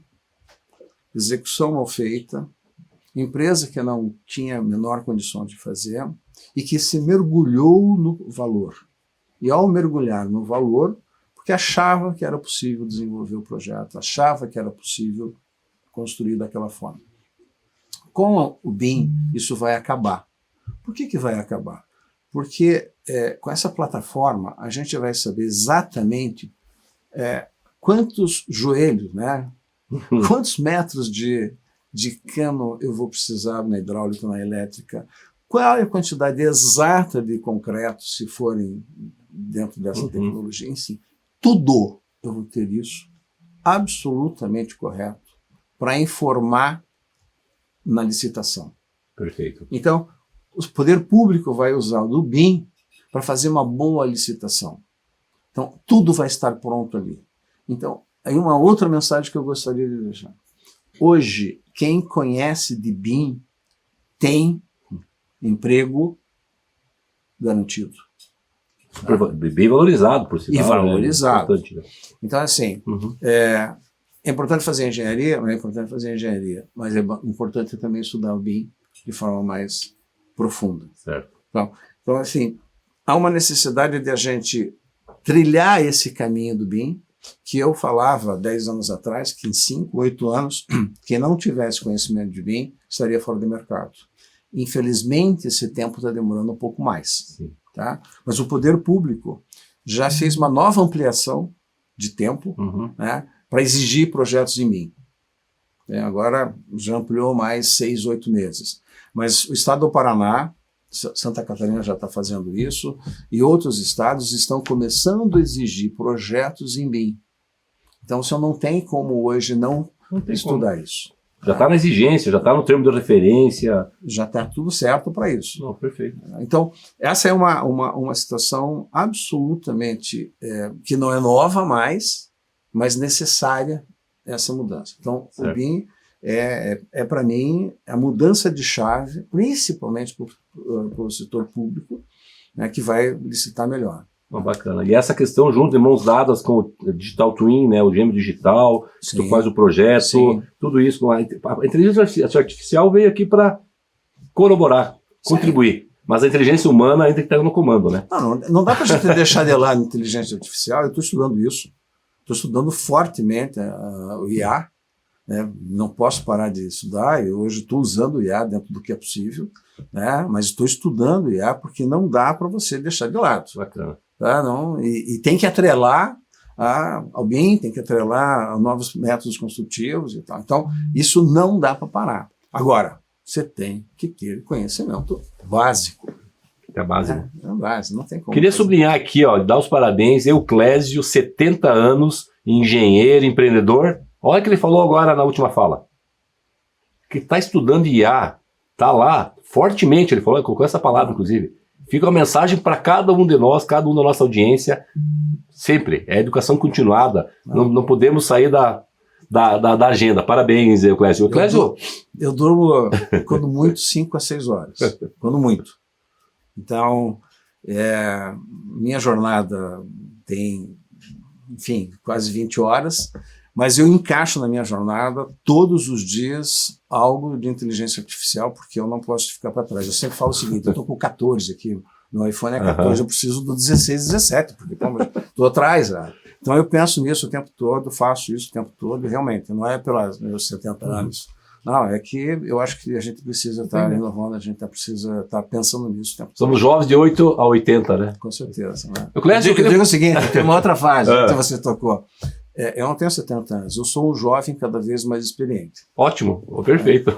execução mal feita, empresa que não tinha a menor condição de fazer e que se mergulhou no valor. E ao mergulhar no valor, porque achava que era possível desenvolver o projeto, achava que era possível construir daquela forma. Com o BIM, isso vai acabar. Por que vai acabar? Porque com essa plataforma, a gente vai saber exatamente quantos joelhos, né? Quantos metros de cano eu vou precisar na hidráulica, na elétrica, qual é a quantidade exata de concreto, se forem dentro dessa tecnologia em si. Tudo eu vou ter isso absolutamente correto para informar na licitação. Perfeito. Então, o poder público vai usar o do BIM para fazer uma boa licitação. Então, tudo vai estar pronto ali. Então, aí uma outra mensagem que eu gostaria de deixar. Hoje, quem conhece de BIM tem emprego garantido. Bem valorizado, por sinal. E valorizado. Né? Então, assim, é importante fazer engenharia, mas é importante também estudar o BIM de forma mais profunda. Certo. Então, assim, há uma necessidade de a gente trilhar esse caminho do BIM, que eu falava 10 anos atrás, que em 5, 8 anos, quem não tivesse conhecimento de BIM estaria fora do mercado. Infelizmente, esse tempo está demorando um pouco mais. Sim. Tá? Mas o poder público já fez uma nova ampliação de tempo, né, para exigir projetos em BIM. Agora já ampliou mais 6, 8 meses. Mas o estado do Paraná, Santa Catarina já está fazendo isso, e outros estados estão começando a exigir projetos em BIM. Então você não tem como hoje não estudar isso. Já está na exigência, já está no termo de referência. Já está tudo certo para isso. Não, perfeito. Então, essa é uma situação absolutamente que não é nova mais, mas necessária essa mudança. Então, certo. O BIM para mim, a mudança de chave, principalmente para o setor público, né, que vai licitar melhor. Oh, bacana. E essa questão junto, de mãos dadas com o Digital Twin, né, o gêmeo digital, tu faz o projeto, sim, tudo isso. A inteligência artificial veio aqui para corroborar, contribuir. Sim. Mas a inteligência humana ainda está no comando, né? Não dá para a gente deixar de lado a inteligência artificial. Eu estou estudando isso. Estou estudando fortemente o IA. Né? Não posso parar de estudar. Eu hoje estou usando o IA dentro do que é possível, né? Mas estou estudando o IA porque não dá para você deixar de lado. Bacana. Tá? Não, e tem que atrelar ao BIM, tem que atrelar a novos métodos construtivos e tal. Então, isso não dá para parar. Agora, você tem que ter conhecimento básico. É básico. É básico, não tem como. Queria sublinhar aqui, ó, dar os parabéns, Euclésio, 70 anos, engenheiro, empreendedor. Olha o que ele falou agora na última fala. Que está estudando IA, está lá, fortemente, ele falou, colocou essa palavra, inclusive. Fica uma mensagem para cada um de nós, cada um da nossa audiência, sempre. É educação continuada. Não podemos sair da agenda. Parabéns, Euclésio. Euclésio? Eu durmo, quando muito, 5 a 6 horas. Quando muito. Então, minha jornada tem, enfim, quase 20 horas, mas eu encaixo na minha jornada todos os dias algo de inteligência artificial, porque eu não posso ficar para trás. Eu sempre falo o seguinte, eu estou com 14 aqui Meu iPhone é 14, eu preciso do 16, 17, porque estou atrás. Então eu penso nisso o tempo todo, faço isso o tempo todo, e realmente, não é pelos meus 70 anos. Não, é que eu acho que a gente precisa estar renovando, a gente precisa estar pensando nisso o tempo todo. Somos jovens de 8 a 80, né? Com certeza. Né? Eu digo o seguinte, tem uma outra fase que você tocou. Eu não tenho 70 anos, eu sou um jovem cada vez mais experiente. Ótimo, perfeito.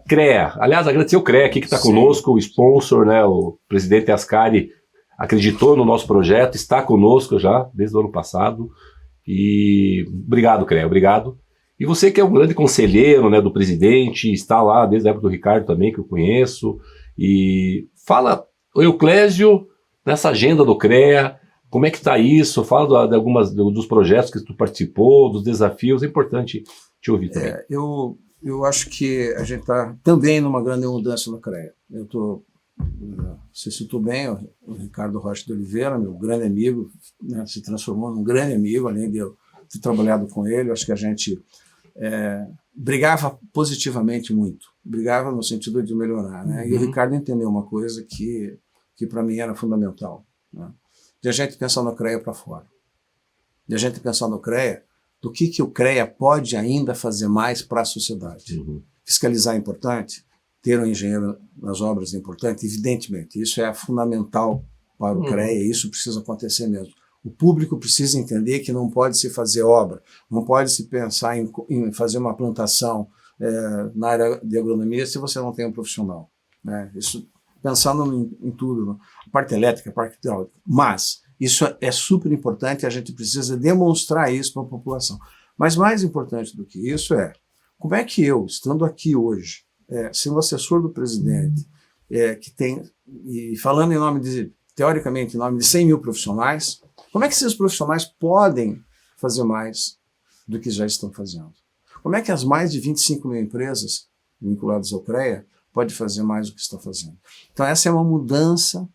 CREA, aliás, agradecer o CREA aqui que está conosco, o sponsor, né, o presidente Ascari acreditou no nosso projeto, está conosco já desde o ano passado, e obrigado, CREA, obrigado. E você que é um grande conselheiro, né, do presidente, está lá desde a época do Ricardo também, que eu conheço, e fala, o Euclésio, nessa agenda do CREA, como é que está isso? Fala de algumas dos projetos que tu participou, dos desafios, é importante te ouvir também. Eu acho que a gente está também numa grande mudança no CREA. Você citou bem o Ricardo Rocha de Oliveira, meu grande amigo, né, se transformou num grande amigo, além de eu ter trabalhado com ele. Acho que a gente brigava positivamente muito, brigava no sentido de melhorar. Né? E o Ricardo entendeu uma coisa que para mim era fundamental, né? De a gente pensar no CREA para fora, de a gente pensar no CREA, do que o CREA pode ainda fazer mais para a sociedade. Fiscalizar é importante, ter um engenheiro nas obras é importante, evidentemente, isso é fundamental para o CREA, isso precisa acontecer mesmo. O público precisa entender que não pode se fazer obra, não pode se pensar em fazer uma plantação na área de agronomia se você não tem um profissional. Né? Isso pensando em tudo, a parte elétrica, a parte hidráulica, mas isso é super importante e a gente precisa demonstrar isso para a população. Mas mais importante do que isso como é que eu, estando aqui hoje, sendo assessor do presidente, que tem, e falando teoricamente, em nome de 100 mil profissionais, como é que esses profissionais podem fazer mais do que já estão fazendo? Como é que as mais de 25 mil empresas vinculadas ao CREA podem fazer mais do que estão fazendo? Então essa é uma mudança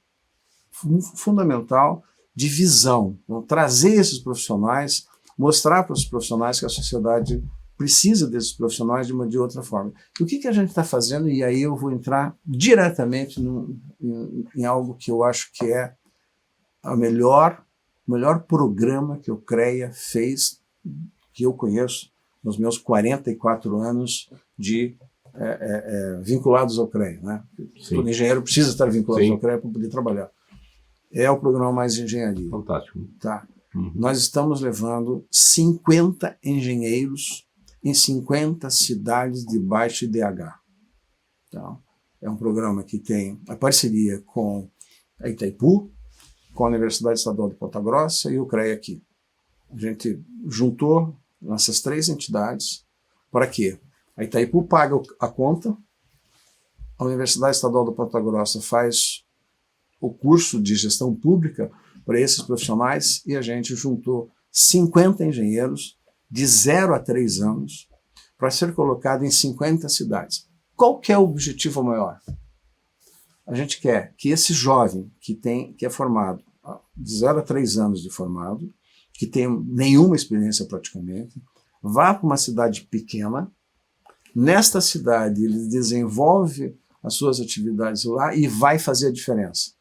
fundamental de visão. Então, trazer esses profissionais, mostrar para os profissionais que a sociedade precisa desses profissionais de outra forma. E o que a gente está fazendo? E aí eu vou entrar diretamente em algo que eu acho que é o melhor programa que o CREA fez, que eu conheço, nos meus 44 anos de vinculados ao CREA. Né? Todo engenheiro precisa estar vinculado ao CREA para poder trabalhar. É o programa Mais Engenharia. Fantástico. Tá? Nós estamos levando 50 engenheiros em 50 cidades de baixo IDH. Então, é um programa que tem a parceria com a Itaipu, com a Universidade Estadual de Ponta Grossa e o CREA aqui. A gente juntou essas 3 entidades para quê? A Itaipu paga a conta, a Universidade Estadual de Ponta Grossa faz o curso de gestão pública para esses profissionais e a gente juntou 50 engenheiros de 0 a 3 anos para ser colocado em 50 cidades. Qual que é o objetivo maior? A gente quer que esse jovem que é formado de 0 a 3 anos de formado, que tem nenhuma experiência praticamente, vá para uma cidade pequena, nesta cidade ele desenvolve as suas atividades lá e vai fazer a diferença.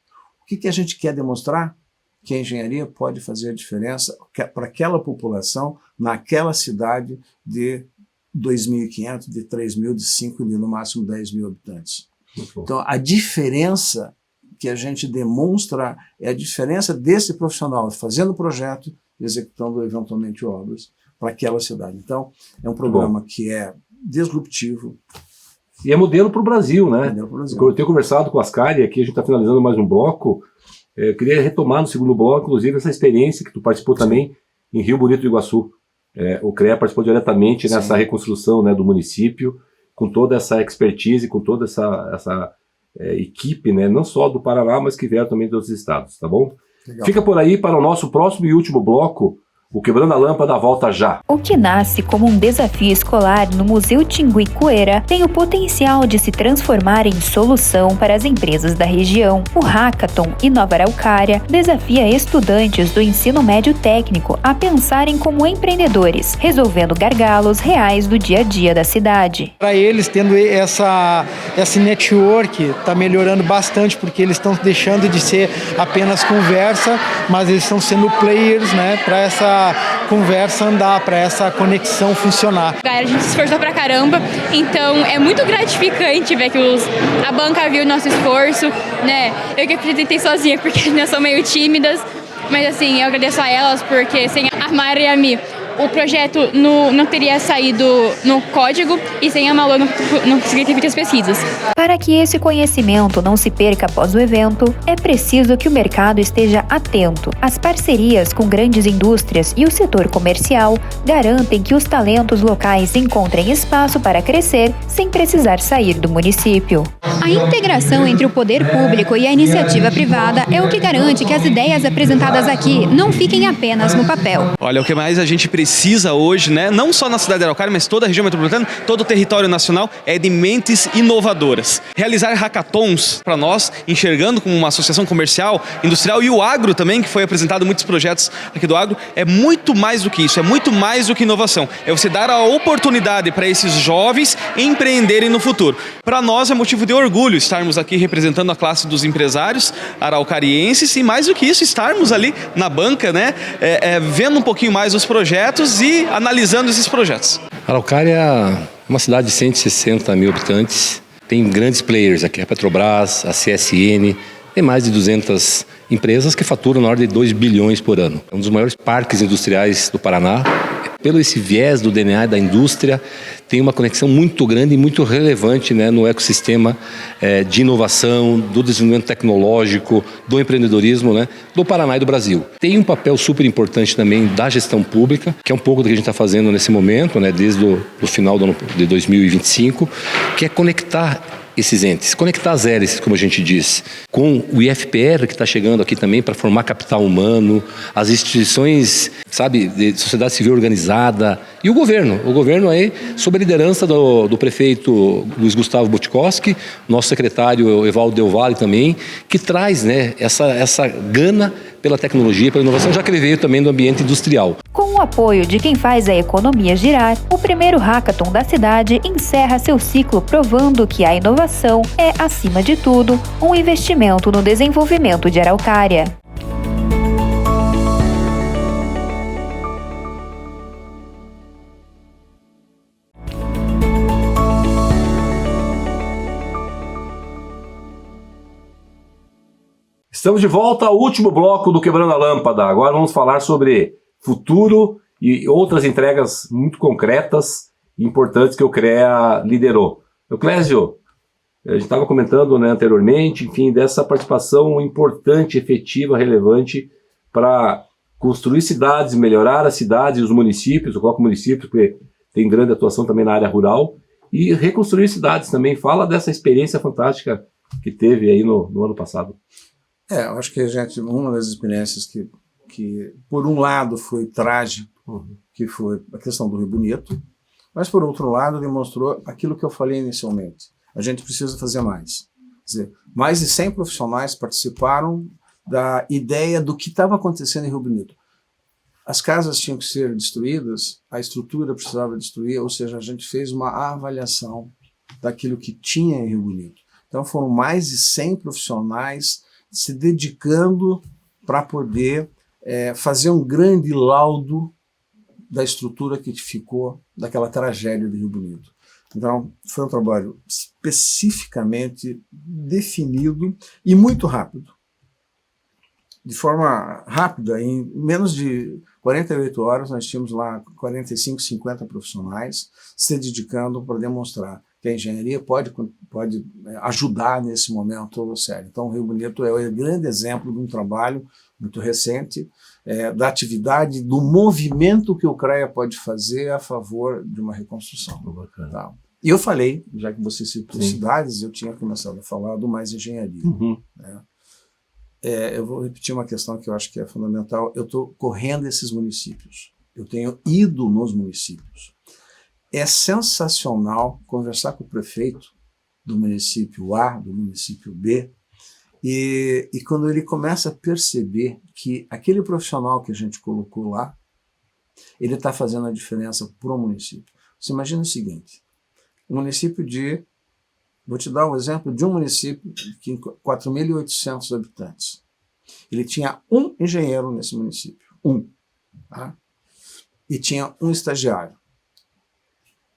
O que a gente quer demonstrar? Que a engenharia pode fazer a diferença para aquela população, naquela cidade de 2.500, de 3.000, de 5.000, no máximo 10.000 habitantes. Então, a diferença que a gente demonstra é a diferença desse profissional fazendo o projeto e executando eventualmente obras para aquela cidade. Então, é um programa que é disruptivo. E é modelo para o Brasil, né? Modelo pro Brasil. Eu tenho conversado com o Ascari, aqui a gente está finalizando mais um bloco. Eu queria retomar no segundo bloco, inclusive, essa experiência que tu participou também em Rio Bonito do Iguaçu. O CREA participou diretamente nessa reconstrução, né, do município, com toda essa expertise, com toda essa equipe, né, não só do Paraná, mas que vieram também dos outros estados, tá bom? Legal. Fica por aí para o nosso próximo e último bloco, O Quebrando a Lâmpada volta já. O que nasce como um desafio escolar no Museu Tingui-Coeira tem o potencial de se transformar em solução para as empresas da região. O Hackathon Inova Araucária desafia estudantes do ensino médio técnico a pensarem como empreendedores, resolvendo gargalos reais do dia a dia da cidade. Para eles, tendo esse network, está melhorando bastante, porque eles estão deixando de ser apenas conversa, mas eles estão sendo players, né, para essa conversa andar, para essa conexão funcionar. A gente se esforçou pra caramba, então é muito gratificante ver que a banca viu o nosso esforço, né? Eu que apresentei sozinha porque nós somos meio tímidas, mas assim, eu agradeço a elas porque sem a Mara e a Mi, o projeto não teria saído no código e sem a Malu não conseguiria ter feito as pesquisas. Para que esse conhecimento não se perca após o evento, é preciso que o mercado esteja atento. As parcerias com grandes indústrias e o setor comercial garantem que os talentos locais encontrem espaço para crescer sem precisar sair do município. A integração entre o poder público e a iniciativa privada é o que garante que as ideias apresentadas aqui não fiquem apenas no papel. Olha, o que mais a gente precisa hoje, né, não só na cidade de Araucária, mas toda a região metropolitana, todo o território nacional, é de mentes inovadoras. Realizar hackathons, para nós, enxergando como uma associação comercial, industrial e o agro também, que foi apresentado muitos projetos aqui do agro, é muito mais do que isso, é muito mais do que inovação. É você dar a oportunidade para esses jovens empreenderem no futuro. Para nós é motivo de orgulho estarmos aqui representando a classe dos empresários araucarienses e, mais do que isso, estarmos ali na banca, né, vendo um pouquinho mais os projetos e analisando esses projetos. Araucária é uma cidade de 160 mil habitantes, tem grandes players aqui, a Petrobras, a CSN, tem mais de 200 empresas que faturam na ordem de 2 bilhões por ano. É um dos maiores parques industriais do Paraná. Pelo esse viés do DNA da indústria, tem uma conexão muito grande e muito relevante, né, no ecossistema de inovação, do desenvolvimento tecnológico, do empreendedorismo, né, do Paraná e do Brasil. Tem um papel super importante também da gestão pública, que é um pouco do que a gente está fazendo nesse momento, né, desde o final do ano de 2025, que é conectar esses entes, conectar as hélices, como a gente diz, com o IFPR que está chegando aqui também para formar capital humano, as instituições, sabe, de sociedade civil organizada e o governo aí, sob a liderança do prefeito Luiz Gustavo Butkowski, nosso secretário Evaldo Del Valle também, que traz, né, essa gana pela tecnologia, pela inovação, já que ele veio também do ambiente industrial. Com o apoio de quem faz a economia girar, o primeiro hackathon da cidade encerra seu ciclo provando que a inovação é, acima de tudo, um investimento no desenvolvimento de Araucária. Estamos de volta ao último bloco do Quebrando a Lâmpada. Agora vamos falar sobre futuro e outras entregas muito concretas e importantes que o CREA liderou. Clésio, a gente estava comentando, né, anteriormente, enfim, dessa participação importante, efetiva, relevante para construir cidades, melhorar as cidades e os municípios, eu coloco municípios porque tem grande atuação também na área rural, e reconstruir cidades também. Fala dessa experiência fantástica que teve aí no ano passado. Eu acho que uma das experiências que por um lado foi trágico, que foi a questão do Rio Bonito, mas por outro lado demonstrou aquilo que eu falei inicialmente. A gente precisa fazer mais. Quer dizer, mais de 100 profissionais participaram da ideia do que estava acontecendo em Rio Bonito. As casas tinham que ser destruídas, a estrutura precisava destruir, ou seja, a gente fez uma avaliação daquilo que tinha em Rio Bonito. Então foram mais de 100 profissionais se dedicando para poder fazer um grande laudo da estrutura que ficou daquela tragédia de Rio Bonito. Então, foi um trabalho especificamente definido e muito rápido. De forma rápida, em menos de 48 horas, nós tínhamos lá 45, 50 profissionais se dedicando para demonstrar que a engenharia pode ajudar nesse momento sério. Então, o Rio Bonito é o grande exemplo de um trabalho muito recente, da atividade, do movimento que o CREA pode fazer a favor de uma reconstrução. Tá. E eu falei, já que você citou cidades, eu tinha começado a falar do Mais Engenharia. Né? eu vou repetir uma questão que eu acho que é fundamental. Eu estou correndo esses municípios. Eu tenho ido nos municípios. É sensacional conversar com o prefeito do município A, do município B, e quando ele começa a perceber que aquele profissional que a gente colocou lá, ele está fazendo a diferença para o município. Você imagina o seguinte, vou te dar um exemplo de um município que tem 4.800 habitantes. Ele tinha um engenheiro nesse município, tá? E tinha um estagiário.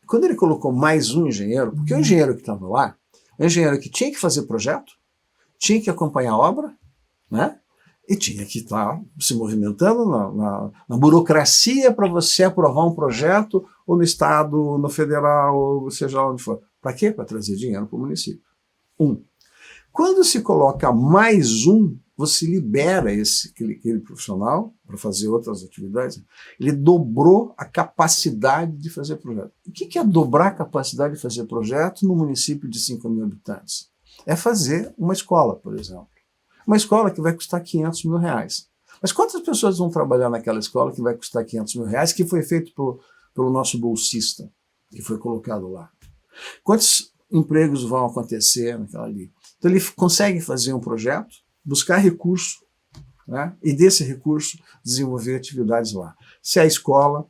Quando ele colocou mais um engenheiro, porque o engenheiro que estava lá, o engenheiro que tinha que fazer projeto, tinha que acompanhar a obra, né? E tinha que estar se movimentando na burocracia para você aprovar um projeto, ou no estado, no federal, ou seja onde for. Para quê? Para trazer dinheiro para o município. Quando se coloca mais você libera aquele profissional para fazer outras atividades. Ele dobrou a capacidade de fazer projeto. O que é dobrar a capacidade de fazer projeto no município de 5.000 habitantes? É fazer uma escola, por exemplo. Uma escola que vai custar R$500 mil. Mas quantas pessoas vão trabalhar naquela escola que vai custar R$500 mil, que foi feito pelo nosso bolsista, que foi colocado lá? Quantos empregos vão acontecer naquela ali? Então ele consegue fazer um projeto, buscar recurso, né? E desse recurso desenvolver atividades lá. Se é a escola,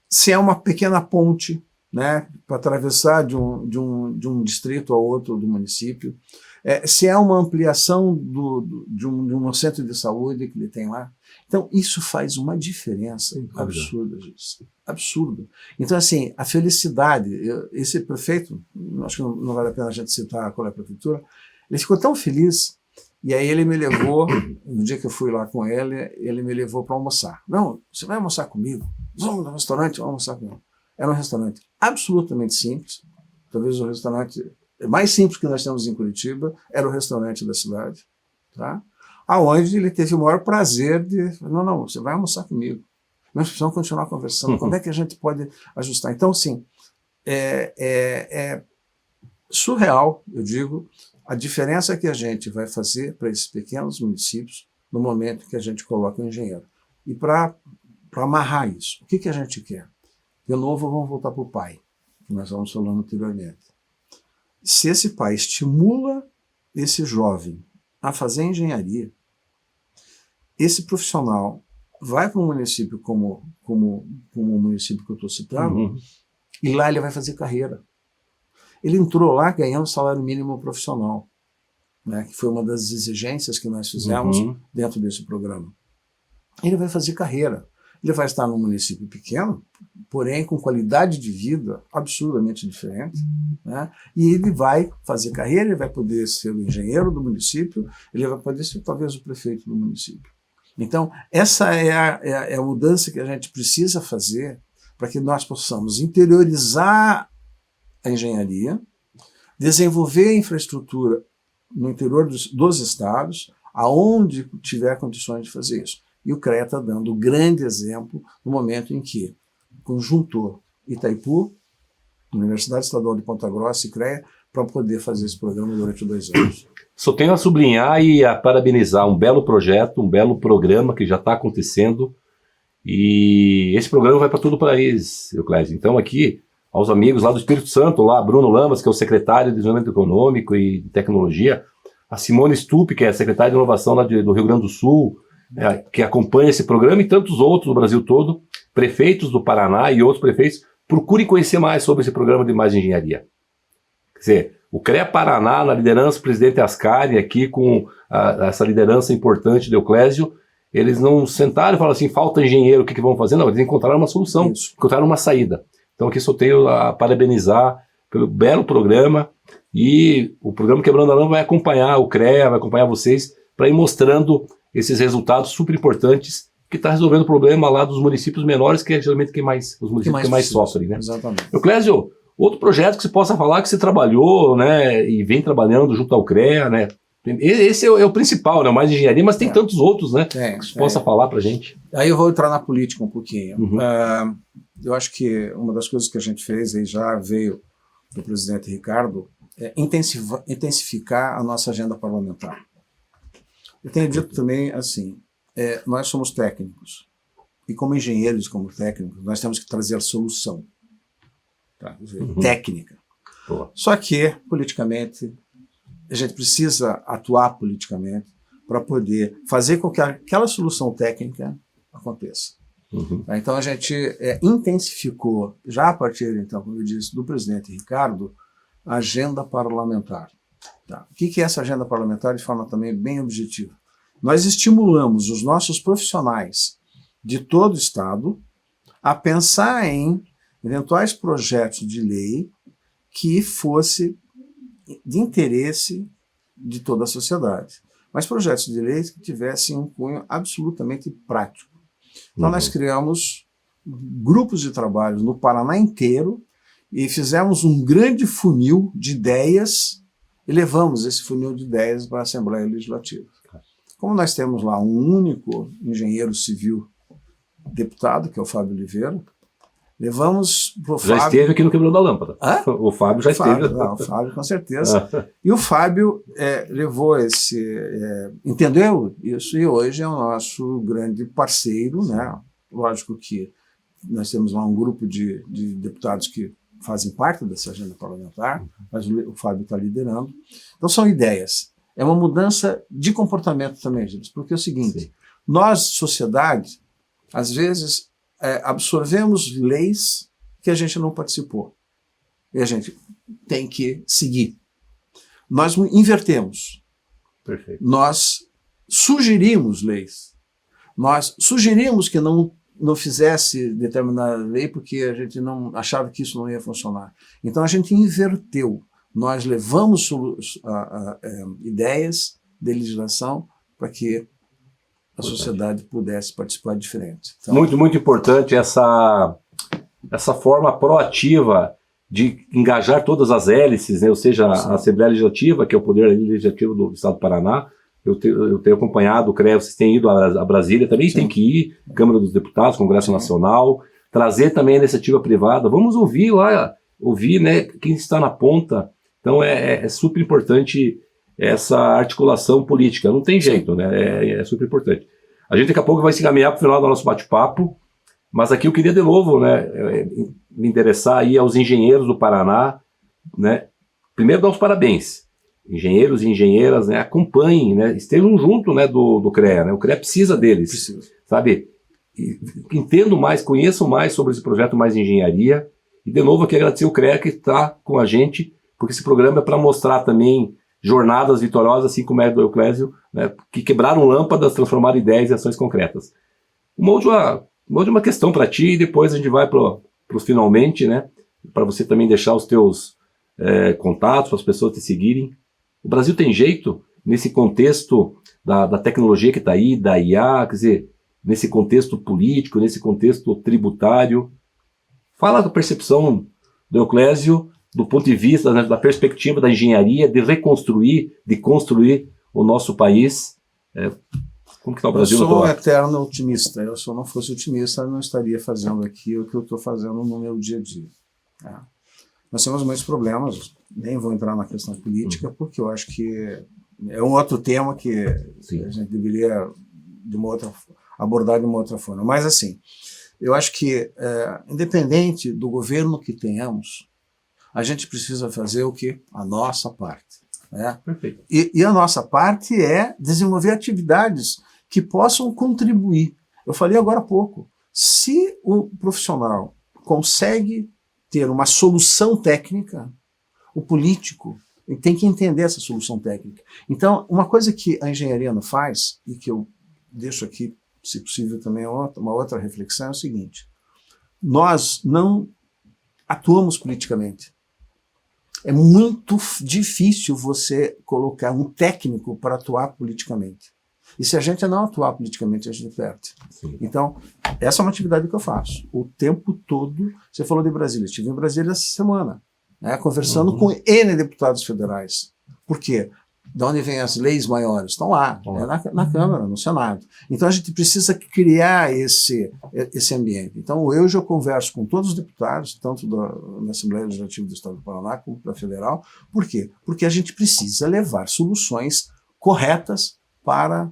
se é uma pequena ponte, né, para atravessar de um distrito ao outro do município, se é uma ampliação de um centro de saúde que ele tem lá. Então, isso faz uma diferença absurda, gente. Absurda. Então, assim, a felicidade, esse prefeito, acho que não vale a pena a gente citar qual é a prefeitura, ele ficou tão feliz, e aí ele me levou, no dia que eu fui lá com ele me levou para almoçar. Não, você vai almoçar comigo? Vamos no restaurante, vamos almoçar comigo. Era um restaurante absolutamente simples, talvez o restaurante mais simples que nós temos em Curitiba, era o restaurante da cidade, tá? Aonde ele teve o maior prazer de, não, você vai almoçar comigo, nós precisamos continuar conversando, como é que a gente pode ajustar? Então, assim, é surreal, eu digo, a diferença que a gente vai fazer para esses pequenos municípios no momento que a gente coloca o engenheiro. E para amarrar isso, o que a gente quer? De novo, vamos voltar para o pai, que nós estávamos falando anteriormente. Se esse pai estimula esse jovem a fazer engenharia, esse profissional vai para um município como o município que eu estou citando, e lá ele vai fazer carreira. Ele entrou lá ganhando salário mínimo profissional, né, que foi uma das exigências que nós fizemos dentro desse programa. Ele vai fazer carreira. Ele vai estar num município pequeno, porém com qualidade de vida absurdamente diferente, né? E ele vai fazer carreira, ele vai poder ser o engenheiro do município, ele vai poder ser talvez o prefeito do município. Então, essa é a mudança que a gente precisa fazer para que nós possamos interiorizar a engenharia, desenvolver a infraestrutura no interior dos estados, aonde tiver condições de fazer isso. E o CREA está dando um grande exemplo no momento em que conjuntou Itaipu, Universidade Estadual de Ponta Grossa e CREA para poder fazer esse programa durante 2 anos. Só tenho a sublinhar e a parabenizar um belo projeto, um belo programa que já está acontecendo, e esse programa vai para todo o país, Euclésio. Então aqui, aos amigos lá do Espírito Santo, lá Bruno Lamas, que é o secretário de Desenvolvimento Econômico e Tecnologia, a Simone Stupp, que é a secretária de Inovação lá do Rio Grande do Sul, que acompanha esse programa, e tantos outros no Brasil todo, prefeitos do Paraná e outros prefeitos, procurem conhecer mais sobre esse programa de mais engenharia. Quer dizer, o CREA Paraná, na liderança do presidente Ascari, aqui com essa liderança importante do Euclésio, eles não sentaram e falaram assim, falta engenheiro, o que vão fazer? Não, eles encontraram uma solução, encontraram uma saída. Então aqui só tenho a parabenizar pelo belo programa, e o programa Quebrando a Lâmpada vai acompanhar o CREA, vai acompanhar vocês, para ir mostrando esses resultados super importantes, que está resolvendo o problema lá dos municípios menores, que é geralmente os municípios que mais sofrem, né? Exatamente. Euclésio, outro projeto que você possa falar que você trabalhou, né, e vem trabalhando junto ao CREA, né? Esse é o principal, né? Mais engenharia, mas tem tantos outros, né? Que você possa falar para a gente. Aí eu vou entrar na política um pouquinho. Eu acho que uma das coisas que a gente fez, aí já veio do presidente Ricardo, é intensificar a nossa agenda parlamentar. Eu tenho dito também assim, nós somos técnicos, e como engenheiros, como técnicos, nós temos que trazer a solução, tá? Técnica. Boa. Só que, politicamente, a gente precisa atuar politicamente para poder fazer com que aquela solução técnica aconteça. Então a gente intensificou, já a partir, então, como eu disse, do presidente Ricardo, a agenda parlamentar. Tá? O que é essa agenda parlamentar de forma também bem objetiva? Nós estimulamos os nossos profissionais de todo o Estado a pensar em eventuais projetos de lei que fosse de interesse de toda a sociedade, mas projetos de lei que tivessem um cunho absolutamente prático. Então nós criamos grupos de trabalho no Paraná inteiro e fizemos um grande funil de ideias e levamos esse funil de ideias para a Assembleia Legislativa. Como nós temos lá um único engenheiro civil deputado, que é o Fábio Oliveira, levamos para o Fábio... Já esteve aqui no Quebrando a Lâmpada. O Fábio já esteve. O Fábio, com certeza. E o Fábio levou entendeu isso, e hoje é o nosso grande parceiro, né? Lógico que nós temos lá um grupo de deputados que fazem parte dessa agenda parlamentar, mas o Fábio está liderando. Então são ideias. É uma mudança de comportamento também, gente, porque é o seguinte, nós, sociedade, às vezes absorvemos leis que a gente não participou. E a gente tem que seguir. Nós invertemos. Perfeito. Nós sugerimos leis. Nós sugerimos que não fizesse determinada lei porque a gente não achava que isso não ia funcionar. Então a gente inverteu. Nós levamos ideias de legislação para que a sociedade pudesse participar diferente. Então, muito, muito importante essa forma proativa de engajar todas as hélices, né? Ou seja, a Assembleia Legislativa, que é o poder legislativo do Estado do Paraná. Eu tenho acompanhado o CREA, vocês têm ido a Brasília, também tem que ir, Câmara dos Deputados, Congresso Nacional, trazer também a iniciativa privada. Vamos ouvir lá, né, quem está na ponta. Então é super importante essa articulação política. Não tem jeito, né? É super importante. A gente daqui a pouco vai se encaminhar para o final do nosso bate-papo, mas aqui eu queria de novo, né, me interessar aí aos engenheiros do Paraná, né? Primeiro dar os parabéns. Engenheiros e engenheiras, né, acompanhem, né, estejam junto, né, do CREA, né? O CREA precisa deles, sabe? Entendam mais, conheçam mais sobre esse projeto Mais Engenharia. E de novo aqui agradecer o CREA que está com a gente, porque esse programa é para mostrar também jornadas vitoriosas, assim como é do Euclésio, né, que quebraram lâmpadas, transformaram ideias em ações concretas. Uma última questão para ti, e depois a gente vai para os finalmente, né, para você também deixar os teus contatos, para as pessoas te seguirem. O Brasil tem jeito, nesse contexto da tecnologia que está aí, da IA, quer dizer, nesse contexto político, nesse contexto tributário. Fala da percepção do Euclésio, do ponto de vista, né, da perspectiva da engenharia, de reconstruir, de construir o nosso país. Como que está o Brasil? Eu sou um eterno otimista. Se eu não fosse otimista, eu não estaria fazendo aqui o que eu estou fazendo no meu dia a dia. Nós temos muitos problemas, nem vou entrar na questão política, porque eu acho que é um outro tema que a gente deveria abordar de uma outra forma. Mas, assim, eu acho que, independente do governo que tenhamos, a gente precisa fazer o quê? A nossa parte. Né? Perfeito. E a nossa parte é desenvolver atividades que possam contribuir. Eu falei agora há pouco, se o profissional consegue ter uma solução técnica, o político tem que entender essa solução técnica. Então, uma coisa que a engenharia não faz, e que eu deixo aqui, se possível, também uma outra reflexão, é o seguinte: nós não atuamos politicamente. É muito difícil você colocar um técnico para atuar politicamente. E se a gente não atuar politicamente, a gente perde. Sim. Então, essa é uma atividade que eu faço. O tempo todo, você falou de Brasília, estive em Brasília essa semana, né, conversando com N deputados federais. Por quê? De onde vêm as leis maiores? Estão lá, na Câmara, no Senado. Então a gente precisa criar esse ambiente. Então hoje eu converso com todos os deputados, tanto da Assembleia Legislativa do Estado do Paraná como da Federal. Por quê? Porque a gente precisa levar soluções corretas para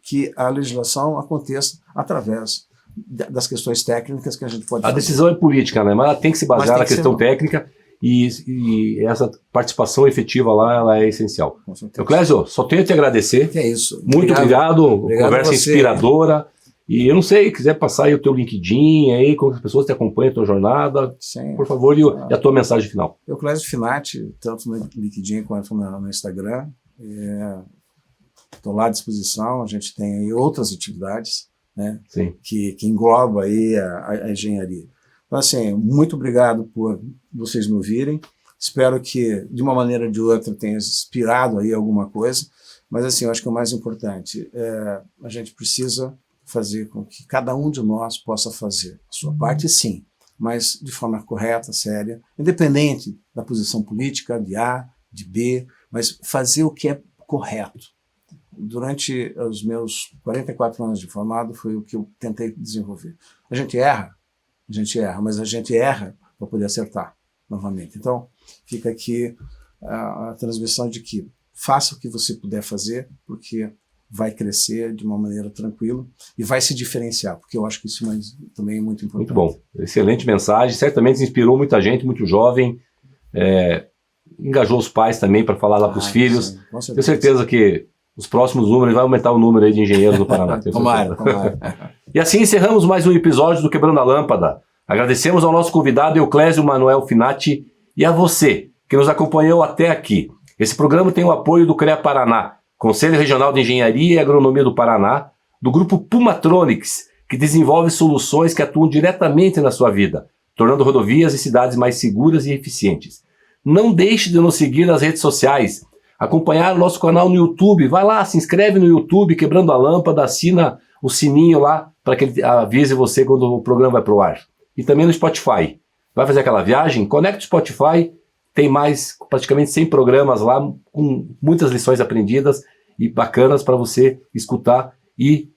que a legislação aconteça através das questões técnicas que a gente pode fazer. A decisão é política, né? Mas ela tem que se basear na questão técnica e essa participação efetiva lá, ela é essencial. Clésio, só tenho a te agradecer. Que é isso. Muito obrigado conversa inspiradora. E eu não sei, quiser passar aí o teu LinkedIn, aí, como as pessoas te acompanham a tua jornada, sim, por favor, e a tua mensagem final. Eu, Clésio Finati, tanto no LinkedIn quanto no Instagram, estou lá à disposição. A gente tem aí outras atividades, né, que engloba aí a engenharia. Então, assim, muito obrigado por vocês me ouvirem. Espero que, de uma maneira ou de outra, tenha inspirado aí alguma coisa. Mas, assim, eu acho que o mais importante a gente precisa fazer com que cada um de nós possa fazer a sua parte, sim, mas de forma correta, séria, independente da posição política, de A, de B, mas fazer o que é correto. Durante os meus 44 anos de formado, foi o que eu tentei desenvolver. A gente erra, mas a gente erra para poder acertar novamente. Então, fica aqui a transmissão de que faça o que você puder fazer, porque vai crescer de uma maneira tranquila e vai se diferenciar, porque eu acho que isso também é muito importante. Muito bom, excelente mensagem, certamente inspirou muita gente, muito jovem, engajou os pais também para falar lá para os filhos. Sim, tenho certeza que os próximos números vai aumentar o número aí de engenheiros do Paraná. Tomara. E assim encerramos mais um episódio do Quebrando a Lâmpada. Agradecemos ao nosso convidado Euclésio Manuel Finati e a você que nos acompanhou até aqui. Esse programa tem o apoio do CREA Paraná, Conselho Regional de Engenharia e Agronomia do Paraná, do grupo Pumatronics, que desenvolve soluções que atuam diretamente na sua vida, tornando rodovias e cidades mais seguras e eficientes. Não deixe de nos seguir nas redes sociais, acompanhar o nosso canal no YouTube. Vai lá, se inscreve no YouTube, Quebrando a Lâmpada, assina o sininho lá para que ele avise você quando o programa vai pro ar. E também no Spotify. Vai fazer aquela viagem? Conecta o Spotify, tem mais praticamente 100 programas lá, com muitas lições aprendidas e bacanas para você escutar e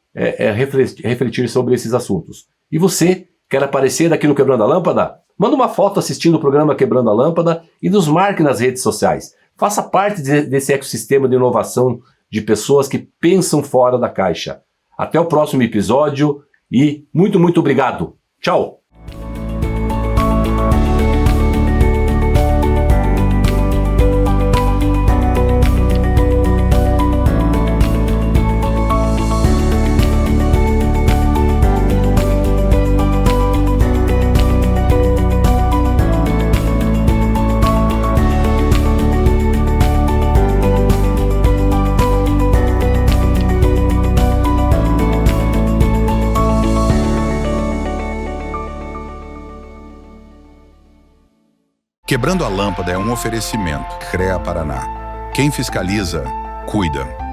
refletir sobre esses assuntos. E você quer aparecer aqui no Quebrando a Lâmpada? Manda uma foto assistindo o programa Quebrando a Lâmpada e nos marque nas redes sociais. Faça parte desse ecossistema de inovação de pessoas que pensam fora da caixa. Até o próximo episódio e muito, muito obrigado. Tchau! Quebrando a Lâmpada é um oferecimento. CREA Paraná. Quem fiscaliza, cuida.